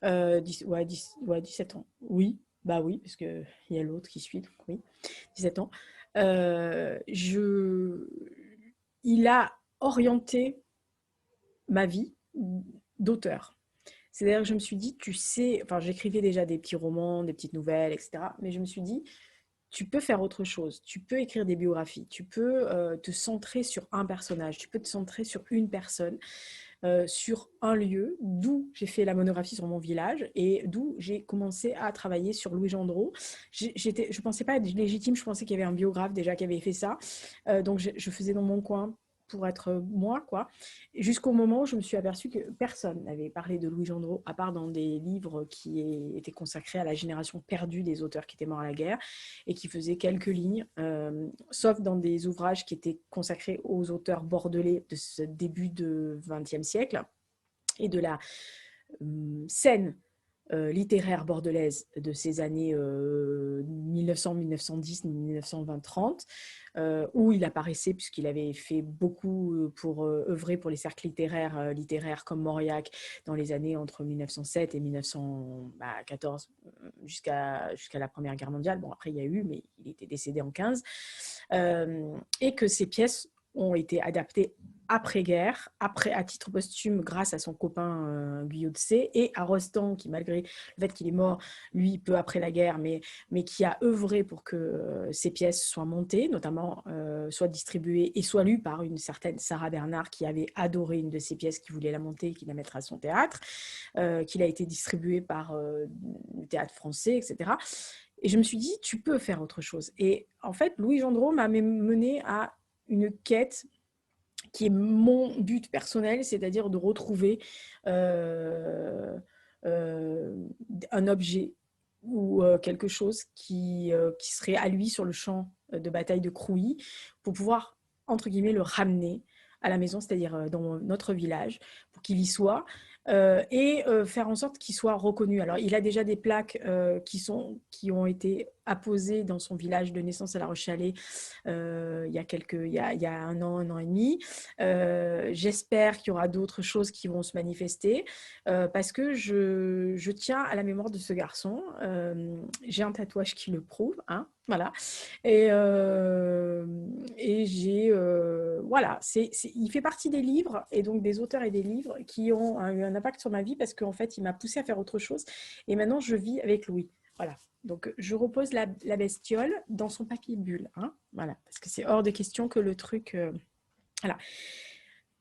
17 ans, oui, bah oui, parce qu'il y a l'autre qui suit, donc oui, 17 ans. Il a orienté ma vie d'auteur. C'est-à-dire que je me suis dit, tu sais, enfin j'écrivais déjà des petits romans, des petites nouvelles, etc. Mais je me suis dit, tu peux faire autre chose. Tu peux écrire des biographies. Tu peux te centrer sur un personnage. Tu peux te centrer sur une personne, sur un lieu, d'où j'ai fait la monographie sur mon village et d'où j'ai commencé à travailler sur Louis Gendreau. Je ne pensais pas être légitime. Je pensais qu'il y avait un biographe déjà qui avait fait ça. Donc je faisais dans mon coin pour être moi, quoi. Jusqu'au moment où je me suis aperçue que personne n'avait parlé de Louis Gendreau, à part dans des livres qui étaient consacrés à la génération perdue des auteurs qui étaient morts à la guerre et qui faisaient quelques lignes, sauf dans des ouvrages qui étaient consacrés aux auteurs bordelais de ce début de XXe siècle et de la scène littéraire bordelaise de ces années 1900, 1910, 1920, 30, où il apparaissait puisqu'il avait fait beaucoup pour œuvrer pour les cercles littéraires comme Mauriac dans les années entre 1907 et 1914 jusqu'à la Première Guerre mondiale. Bon, après, il y a eu, mais il était décédé en 15. Et que ces pièces ont été adaptées après-guerre, à titre posthume grâce à son copain Guyot de C et à Rostand qui, malgré le fait qu'il est mort, lui, peu après la guerre, mais qui a œuvré pour que ces pièces soient montées, notamment soient distribuées et soient lues par une certaine Sarah Bernard qui avait adoré une de ces pièces, qui voulait la monter et qui la mettre à son théâtre, qu'il a été distribué par le théâtre français, etc. Et je me suis dit, tu peux faire autre chose. Et en fait, Louis Gendreau m'a mené à une quête qui est mon but personnel, c'est-à-dire de retrouver un objet ou quelque chose qui serait à lui sur le champ de bataille de Crouy pour pouvoir, entre guillemets, le ramener à la maison, c'est-à-dire dans notre village, pour qu'il y soit, et faire en sorte qu'il soit reconnu. Alors, il a déjà des plaques qui ont été apposées dans son village de naissance à La Roche-Chalais il y a un an et demi. J'espère qu'il y aura d'autres choses qui vont se manifester parce que je tiens à la mémoire de ce garçon. J'ai un tatouage qui le prouve, hein, voilà. Et j'ai voilà, il fait partie des livres et donc des auteurs et des livres qui ont eu un impact sur ma vie parce qu'en fait, il m'a poussé à faire autre chose. Et maintenant, je vis avec Louis. Voilà. Donc, je repose la bestiole dans son papier bulle. Hein, voilà. Parce que c'est hors de question que le truc. Voilà.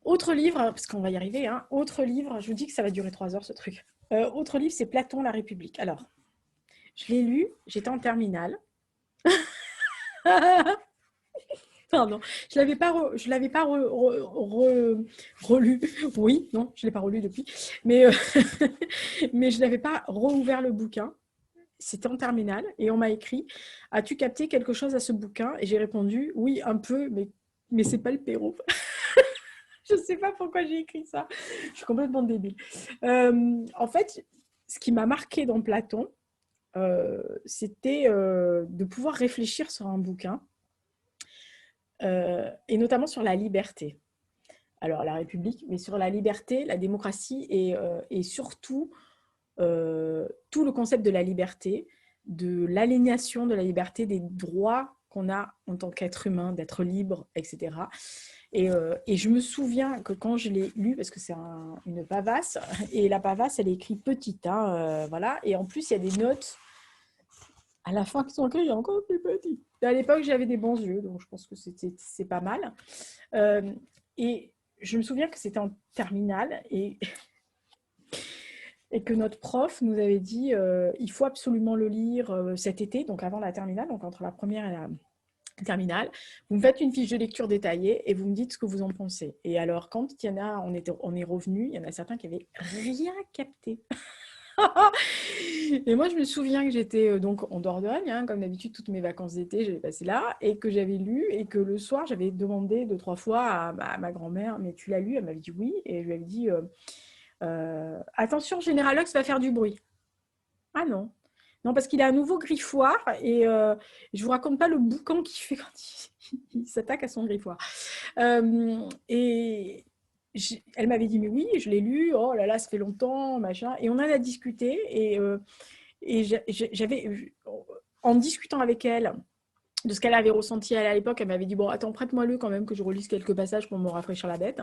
Autre livre, parce qu'on va y arriver. Hein, autre livre, je vous dis que ça va durer 3 heures ce truc. Autre livre, c'est Platon, La République. Alors, je l'ai lu, j'étais en terminale. Pardon, je ne l'avais pas relu. Oui, non, je ne l'ai pas relu depuis. Mais, mais je n'avais pas rouvert le bouquin. C'était en terminale et on m'a écrit « As-tu capté quelque chose à ce bouquin ?» Et j'ai répondu « Oui, un peu, mais ce n'est pas le Pérou. » Je ne sais pas pourquoi j'ai écrit ça. Je suis complètement débile. En fait, ce qui m'a marqué dans Platon, c'était de pouvoir réfléchir sur un bouquin et notamment sur la liberté. Alors, la République, mais sur la liberté, la démocratie et surtout tout le concept de la liberté, de l'aliénation de la liberté, des droits qu'on a en tant qu'être humain, d'être libre, etc. Et je me souviens que quand je l'ai lu, parce que c'est une pavasse, et la pavasse, elle est écrite petite, hein, voilà, et en plus, il y a des notes à la fin qui sont écrites encore plus petites. À l'époque, j'avais des bons yeux, donc je pense que c'est pas mal. Et je me souviens que c'était en terminale, et que notre prof nous avait dit il faut absolument le lire cet été, donc avant la terminale, donc entre la première et la terminale. Vous me faites une fiche de lecture détaillée et vous me dites ce que vous en pensez. Et alors, quand il y en a, on est revenu, il y en a certains qui avaient rien capté. Et moi, je me souviens que j'étais donc en Dordogne, hein, comme d'habitude, toutes mes vacances d'été, j'avais passé là, et que j'avais lu, et que le soir, j'avais demandé 2-3 fois à ma grand-mère, mais tu l'as lu? Elle m'avait dit oui, et je lui avais dit attention, Général Lux va faire du bruit. Ah non. Non, parce qu'il a un nouveau griffoir et je ne vous raconte pas le boucan qu'il fait quand il s'attaque à son griffoir. Et elle m'avait dit, mais oui, je l'ai lu, oh là là, ça fait longtemps, machin. Et on en a discuté et j'avais, en discutant avec elle de ce qu'elle avait ressenti à l'époque, elle m'avait dit, bon, attends, prête-moi-le quand même que je relise quelques passages pour me rafraîchir la bête.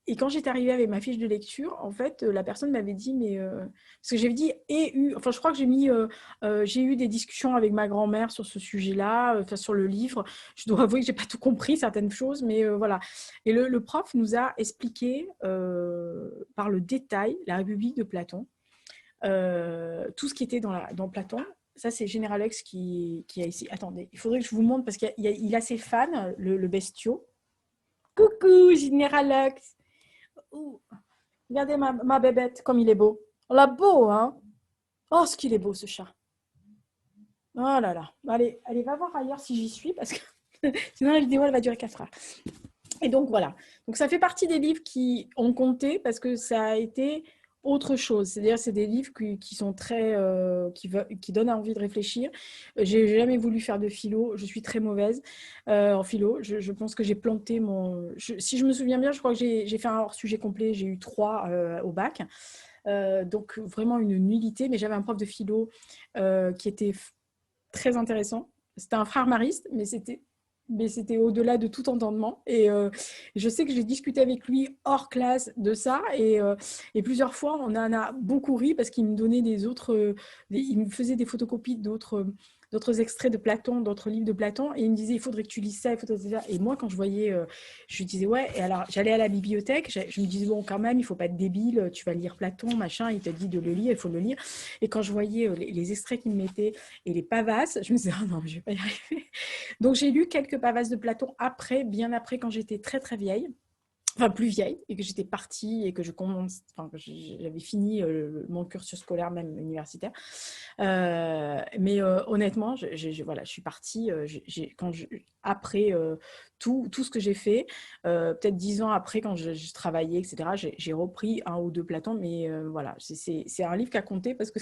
Et quand j'étais arrivée avec ma fiche de lecture, en fait, la personne m'avait dit, mais parce que j'avais dit enfin, je crois que j'ai eu des discussions avec ma grand-mère sur ce sujet-là, enfin sur le livre. Je dois avouer que j'ai pas tout compris certaines choses, mais voilà. Et le prof nous a expliqué par le détail la République de Platon, tout ce qui était dans Platon. Ça, c'est Général Lux qui a ici. Attendez, il faudrait que je vous montre parce qu'il a ses fans, le bestiau. Coucou, Général Lux. Ouh, regardez ma bébête, comme il est beau. On l'a beau, hein? Oh, ce qu'il est beau, ce chat. Oh là là. Allez, va voir ailleurs si j'y suis, parce que sinon la vidéo, elle va durer 4 heures. Et donc, voilà. Donc, ça fait partie des livres qui ont compté, parce que ça a été autre chose. C'est-à-dire, c'est des livres qui sont très... qui donnent envie de réfléchir. J'ai jamais voulu faire de philo. Je suis très mauvaise en philo. Je pense que j'ai planté mon... si je me souviens bien, je crois que j'ai fait un hors-sujet complet. J'ai eu 3 au bac. Donc, vraiment une nullité. Mais j'avais un prof de philo qui était très intéressant. C'était un frère mariste, mais c'était au-delà de tout entendement. Et je sais que j'ai discuté avec lui hors classe de ça. Et plusieurs fois, on en a beaucoup ri parce qu'il me donnait il me faisait des photocopies d'autres extraits de Platon, d'autres livres de Platon. Et il me disait, il faudrait que tu lises ça, il faudrait que tu lises ça. Et moi, quand je voyais, je lui disais, ouais. Et alors, j'allais à la bibliothèque. Je me disais, bon, quand même, il ne faut pas être débile. Tu vas lire Platon, machin. Il te dit de le lire, il faut le lire. Et quand je voyais les extraits qu'il me mettait et les pavasses, je me disais, oh non, je ne vais pas y arriver. Donc, j'ai lu quelques pavasses de Platon bien après, quand j'étais très, très vieille. enfin plus vieille, et que j'étais partie et que enfin, que j'avais fini mon cursus scolaire, même universitaire. Mais honnêtement, voilà, je suis partie après tout ce que j'ai fait, peut-être 10 ans après, quand je travaillais, etc., j'ai repris 1 ou 2 Platon, mais voilà, c'est un livre qui a compté parce que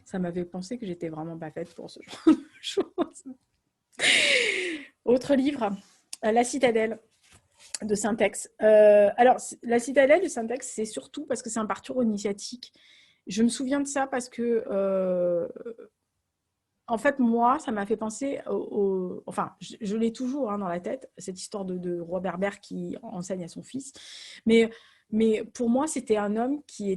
ça m'avait pensé que j'étais vraiment pas faite pour ce genre de choses. Autre livre, La Citadelle de Syntex. Alors, La Citadelle de Syntex, c'est surtout parce que c'est un parcours initiatique. Je me souviens de ça parce que en fait, moi, ça m'a fait penser enfin, je l'ai toujours dans la tête, cette histoire de roi berbère qui enseigne à son fils. Mais pour moi, c'était un homme qui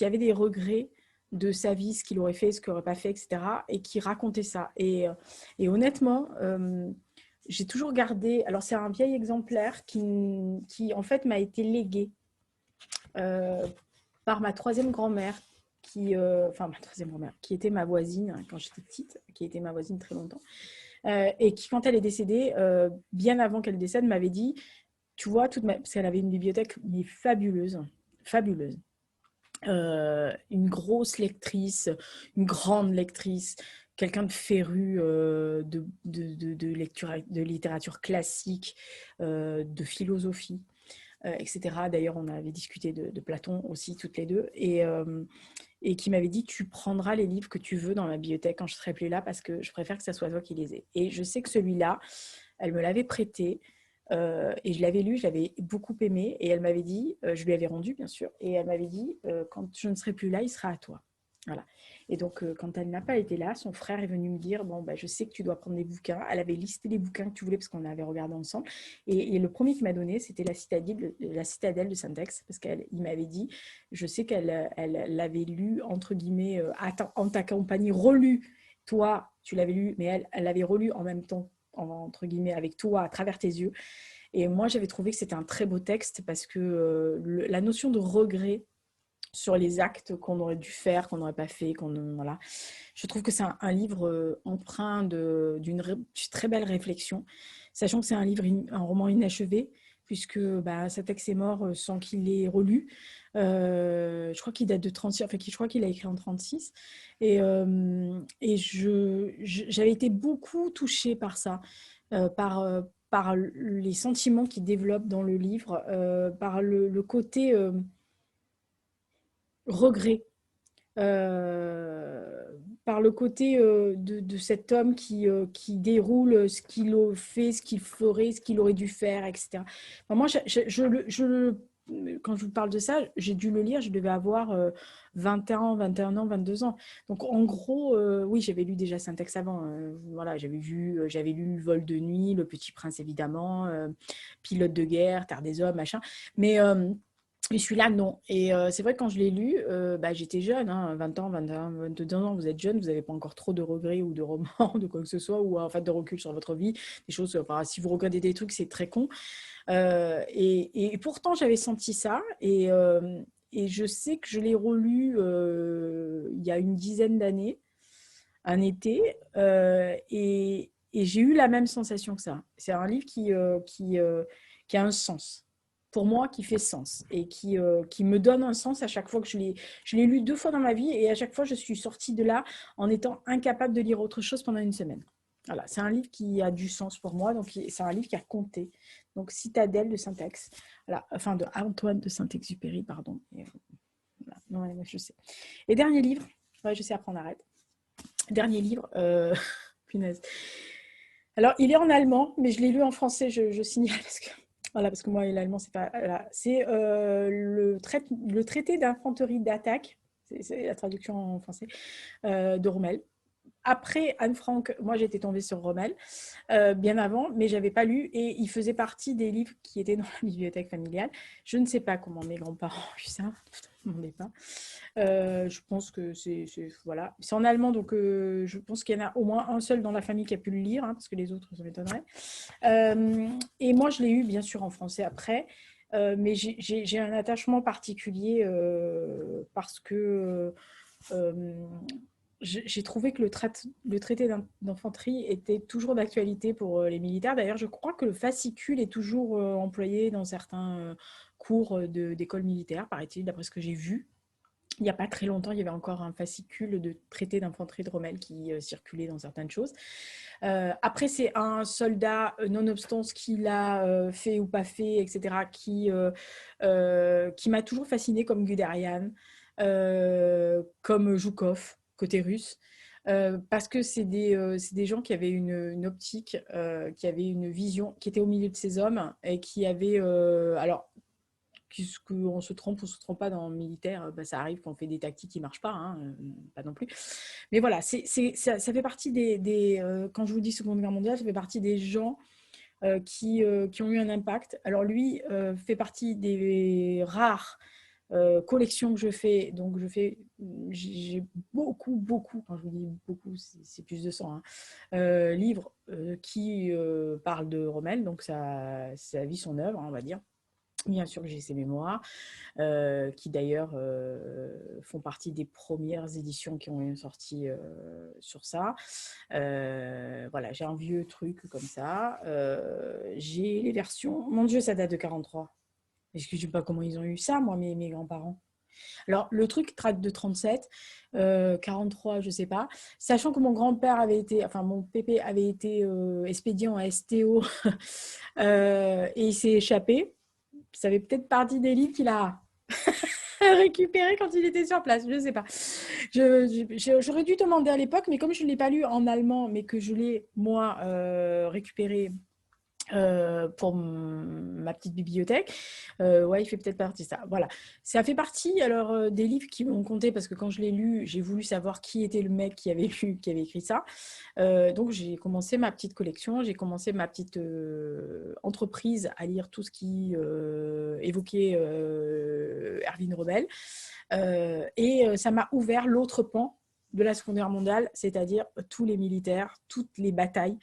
avait des regrets de sa vie, ce qu'il aurait fait, ce qu'il n'aurait pas fait, etc. Et qui racontait ça. Et honnêtement, j'ai toujours gardé... Alors, c'est un vieil exemplaire qui en fait, m'a été légué euh, par ma troisième grand-mère, enfin ma troisième grand-mère, qui était ma voisine quand j'étais petite, qui était ma voisine très longtemps, et qui, quand elle est décédée, bien avant qu'elle décède, m'avait dit, tu vois, parce qu'elle avait une bibliothèque mais fabuleuse, fabuleuse. Une grosse lectrice, une grande lectrice, quelqu'un de féru lecture, de littérature classique, de philosophie. Etc. D'ailleurs, on avait discuté de Platon aussi, toutes les deux, et qui m'avait dit, tu prendras les livres que tu veux dans ma bibliothèque quand je ne serai plus là, parce que je préfère que ça soit toi qui les aies. Et je sais que celui-là, elle me l'avait prêté, et je l'avais lu, je l'avais beaucoup aimé, et elle m'avait dit, je lui avais rendu bien sûr, et elle m'avait dit, quand je ne serai plus là, il sera à toi. Voilà. Et donc, quand elle n'a pas été là, son frère est venu me dire, bon, bah, je sais que tu dois prendre des bouquins. Elle avait listé les bouquins que tu voulais parce qu'on avait regardé ensemble. Et le premier qu'il m'a donné, c'était la Citadelle de Syntex, parce qu'il m'avait dit, je sais qu'elle l'avait lu, entre guillemets, en ta compagnie, relu. Toi, tu l'avais lu, mais elle l'avait relu en même temps, entre guillemets, avec toi, à travers tes yeux. Et moi, j'avais trouvé que c'était un très beau texte parce que la notion de regret sur les actes qu'on aurait dû faire, qu'on n'aurait pas fait, voilà. Je trouve que c'est un livre empreint d'une très belle réflexion, sachant que c'est un roman inachevé, puisque Syntex est mort sans qu'il l'ait relu. Je crois qu'il date de 36, enfin, je crois qu'il a écrit en 36. Et j'avais été beaucoup touchée par ça, par les sentiments qu'il développe dans le livre, par le côté regret, euh, par le côté de cet homme qui déroule ce qu'il a fait, ce qu'il ferait, ce qu'il aurait dû faire, etc. Enfin, moi, quand je vous parle de ça, j'ai dû le lire, je devais avoir 20 ans, 21 ans, 22 ans. Donc, en gros, oui, j'avais lu déjà Syntex avant. Voilà, j'avais lu Vol de nuit, Le Petit Prince, évidemment, Pilote de guerre, Terre des hommes, machin. Mais celui-là, non. Et c'est vrai que quand je l'ai lu, j'étais jeune, hein, 20 ans, 21, 22 ans, vous êtes jeune, vous n'avez pas encore trop de regrets ou de remords, de quoi que ce soit, ou en fait de recul sur votre vie, des choses, enfin, si vous regrettez des trucs, c'est très con. Et pourtant, j'avais senti ça, et je sais que je l'ai relu il y a une dizaine d'années, un été, et j'ai eu la même sensation que ça. C'est un livre qui a un sens pour moi, qui fait sens et qui me donne un sens à chaque fois que je l'ai lu 2 fois dans ma vie, et à chaque fois je suis sortie de là en étant incapable de lire autre chose pendant une semaine. Voilà, c'est un livre qui a du sens pour moi, donc c'est un livre qui a compté. Donc Citadelle de Syntex, voilà, enfin de Antoine de Saint-Exupéry, pardon. Et, voilà. Non, ouais, je sais. Et dernier livre, ouais, je sais, après on arrête. Dernier livre, punaise. Alors, il est en allemand, mais je l'ai lu en français, je signale, parce que moi, l'allemand, c'est pas... Voilà. C'est le traité d'infanterie d'attaque, c'est la traduction en français, de Rommel. Après Anne Frank, moi j'étais tombée sur Rommel bien avant, mais j'avais pas lu, et il faisait partie des livres qui étaient dans la bibliothèque familiale. Je ne sais pas comment mes grands-parents ont eu ça, ne me demandez pas. Je pense que voilà. C'est en allemand, donc je pense qu'il y en a au moins un seul dans la famille qui a pu le lire, hein, parce que les autres, ça m'étonnerait. Et moi, je l'ai eu, bien sûr, en français après. Mais j'ai un attachement particulier parce que j'ai trouvé que le traité d'infanterie était toujours d'actualité pour les militaires. D'ailleurs, je crois que le fascicule est toujours employé dans certains cours d'école militaire, paraît-il, d'après ce que j'ai vu. Il n'y a pas très longtemps, il y avait encore un fascicule de traité d'infanterie de Rommel qui circulait dans certaines choses. Après, c'est un soldat, nonobstant ce qu'il a fait ou pas fait, etc., qui m'a toujours fasciné comme Guderian, comme Joukov, côté russe. Parce que c'est des gens qui avaient une optique, qui avaient une vision, qui étaient au milieu de ces hommes et qui avaient... alors, qu'on se trompe ou se trompe pas dans le militaire, bah, ça arrive qu'on fait des tactiques qui ne marchent pas, hein, pas non plus. Mais voilà, ça fait partie quand je vous dis Seconde Guerre mondiale, ça fait partie des gens qui ont eu un impact. Alors lui fait partie des rares collections que je fais. Donc j'ai beaucoup, quand je vous dis beaucoup, c'est plus de 100 hein, livres qui parlent de Rommel, donc sa vie, son œuvre, on va dire. Bien sûr que j'ai ses mémoires, qui d'ailleurs font partie des premières éditions qui ont sorti sur ça. Voilà, j'ai un vieux truc comme ça. J'ai les versions... Mon Dieu, ça date de 43. Je ne sais pas comment ils ont eu ça, moi, mes grands-parents. Alors, le truc traite de 37, 43, je ne sais pas. Sachant que mon grand-père avait été, enfin, mon pépé avait été expédient en STO et il s'est échappé. Ça fait peut-être partie des livres qu'il a récupéré quand il était sur place, je ne sais pas. J'aurais dû demander à l'époque, mais comme je ne l'ai pas lu en allemand, mais que je l'ai, moi, récupéré pour ma petite bibliothèque, ouais, il fait peut-être partie de ça. Voilà, ça fait partie alors des livres qui m'ont compté parce que quand je l'ai lu, j'ai voulu savoir qui était le mec qui avait écrit ça. Donc j'ai commencé ma petite collection, j'ai commencé ma petite entreprise à lire tout ce qui évoquait Erwin Rommel, et ça m'a ouvert l'autre pan de la Seconde Guerre mondiale, c'est-à-dire tous les militaires, toutes les batailles,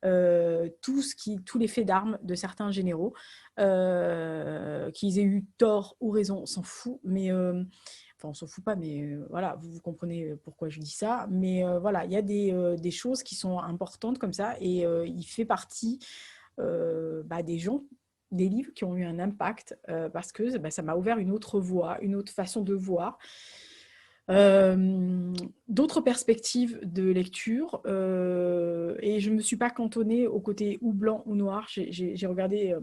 tous les faits d'armes de certains généraux, qu'ils aient eu tort ou raison, on s'en fout, mais enfin on s'en fout pas, mais voilà, vous comprenez pourquoi je dis ça, mais voilà, il y a des choses qui sont importantes comme ça, et il fait partie des gens, des livres qui ont eu un impact, parce que ça m'a ouvert une autre voie, une autre façon de voir, d'autres perspectives de lecture, et je ne me suis pas cantonnée au côté ou blanc ou noir. J'ai regardé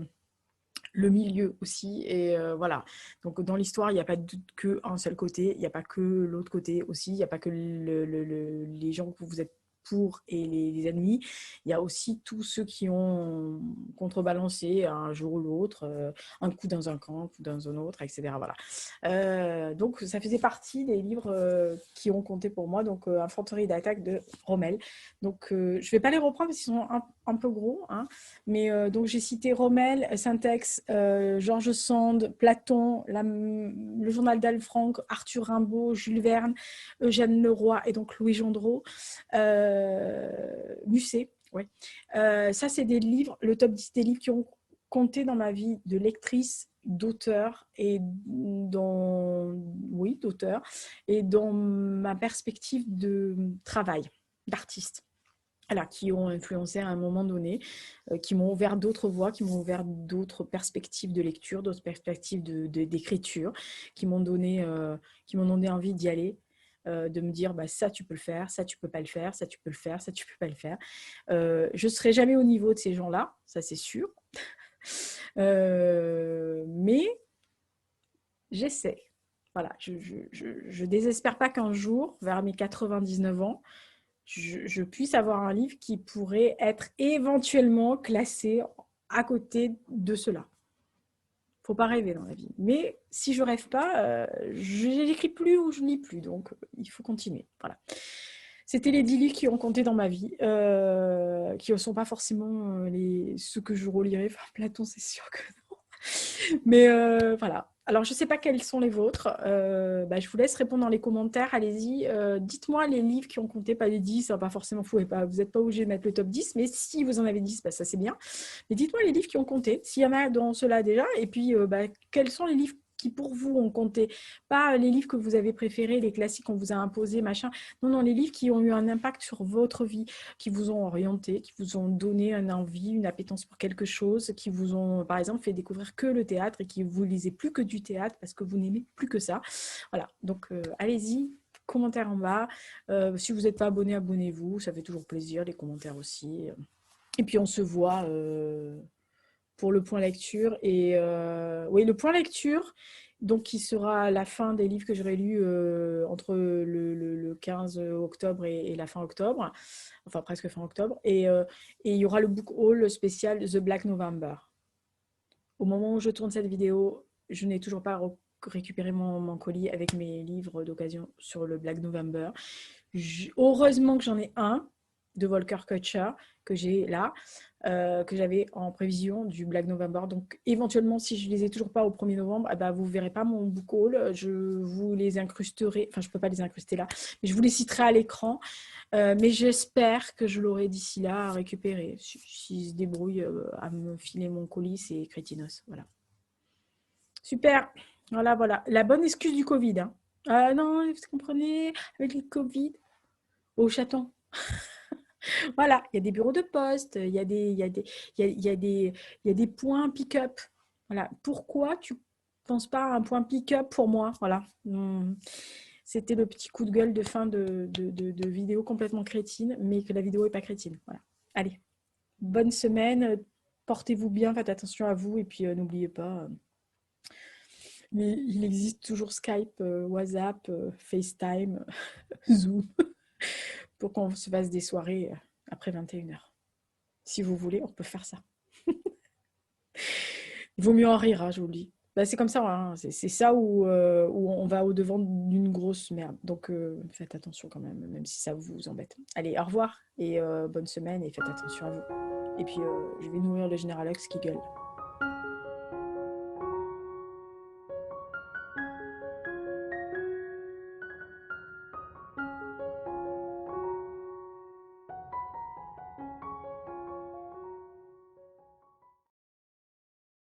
le milieu aussi, et voilà. Donc dans l'histoire, il n'y a pas qu'un seul côté, il n'y a pas que l'autre côté aussi, il n'y a pas que les gens que vous êtes pour et les ennemis, il y a aussi tous ceux qui ont contrebalancé un jour ou l'autre, un coup dans un camp, un coup dans un autre, etc. Voilà. Donc ça faisait partie des livres qui ont compté pour moi, donc Infanterie d'attaque de Rommel. Donc je ne vais pas les reprendre parce qu'ils sont un peu gros, hein, mais donc j'ai cité Rommel, Syntex, George Sand, Platon, le journal d'Anne Frank, Arthur Rimbaud, Jules Verne, Eugène Leroy et donc Louis Gendreau, Musset. Ouais. Ça, c'est des livres, le top 10 des livres qui ont compté dans ma vie de lectrice, d'auteur et d'auteur et dans ma perspective de travail, d'artiste. Voilà, qui ont influencé à un moment donné, qui m'ont ouvert d'autres voies, qui m'ont ouvert d'autres perspectives de lecture, d'autres perspectives d'écriture, qui m'ont donné envie d'y aller, de me dire ça tu peux le faire, ça tu peux pas le faire, ça tu peux le faire, ça tu peux pas le faire. Je ne serai jamais au niveau de ces gens-là, ça c'est sûr, mais j'essaie. Voilà, je désespère pas qu'un jour, vers mes 99 ans, je puisse avoir un livre qui pourrait être éventuellement classé à côté de cela. Faut pas rêver dans la vie. Mais si je rêve pas, je n'écris plus ou je ne lis plus. Donc, il faut continuer. Voilà. C'était les 10 livres qui ont compté dans ma vie, qui ne sont pas forcément ceux que je relirai. Enfin, Platon, c'est sûr que non. Mais voilà. Alors, je ne sais pas quels sont les vôtres. Je vous laisse répondre dans les commentaires. Allez-y. Dites-moi les livres qui ont compté, pas les 10. Pas forcément fou. Vous n'êtes pas obligé de mettre le top 10. Mais si vous en avez 10, ça c'est bien. Mais dites-moi les livres qui ont compté, s'il y en a dans ceux-là déjà. Et puis, quels sont les livres qui pour vous ont compté. Pas les livres que vous avez préférés, les classiques qu'on vous a imposés, machin. Non, non, les livres qui ont eu un impact sur votre vie, qui vous ont orienté, qui vous ont donné une envie, une appétence pour quelque chose, qui vous ont, par exemple, fait découvrir que le théâtre et qui vous lisez plus que du théâtre parce que vous n'aimez plus que ça. Voilà, donc allez-y, commentaires en bas. Si vous n'êtes pas abonné, abonnez-vous, ça fait toujours plaisir, les commentaires aussi. Et puis on se voit pour le point lecture. Et oui, le point lecture, donc qui sera à la fin des livres que j'aurai lus entre le 15 octobre et la fin octobre, enfin presque fin octobre. Et il y aura le book haul spécial The Black November. Au moment où je tourne cette vidéo, je n'ai toujours pas récupéré mon colis avec mes livres d'occasion sur le Black November. Heureusement que j'en ai un de Volker Kutscher que j'ai là, que j'avais en prévision du Black November. Donc éventuellement, si je ne les ai toujours pas au 1er novembre, vous ne verrez pas mon book haul. Je vous les incrusterai, enfin je ne peux pas les incruster là, mais je vous les citerai à l'écran. Mais j'espère que je l'aurai d'ici là à récupérer. S'ils se débrouillent à me filer mon colis, c'est crétinos. Voilà. Super. Voilà, voilà. La bonne excuse du Covid. Hein. Non, vous comprenez, avec le Covid, au chaton. Voilà, il y a des bureaux de poste, il y a des points pick-up. Voilà. Pourquoi tu ne penses pas à un point pick-up pour moi? Voilà. C'était le petit coup de gueule de fin de vidéo complètement crétine, mais que la vidéo n'est pas crétine. Voilà. Allez, bonne semaine, portez-vous bien, faites attention à vous, et puis n'oubliez pas, il existe toujours Skype, WhatsApp, FaceTime, Zoom, pour qu'on se fasse des soirées après 21h. Si vous voulez, on peut faire ça. Il vaut mieux en rire, hein, je vous le dis. C'est comme ça, hein. C'est ça où on va au-devant d'une grosse merde. Donc, faites attention quand même, même si ça vous embête. Allez, au revoir et bonne semaine et faites attention à vous. Et puis, je vais nourrir le général Hux qui gueule.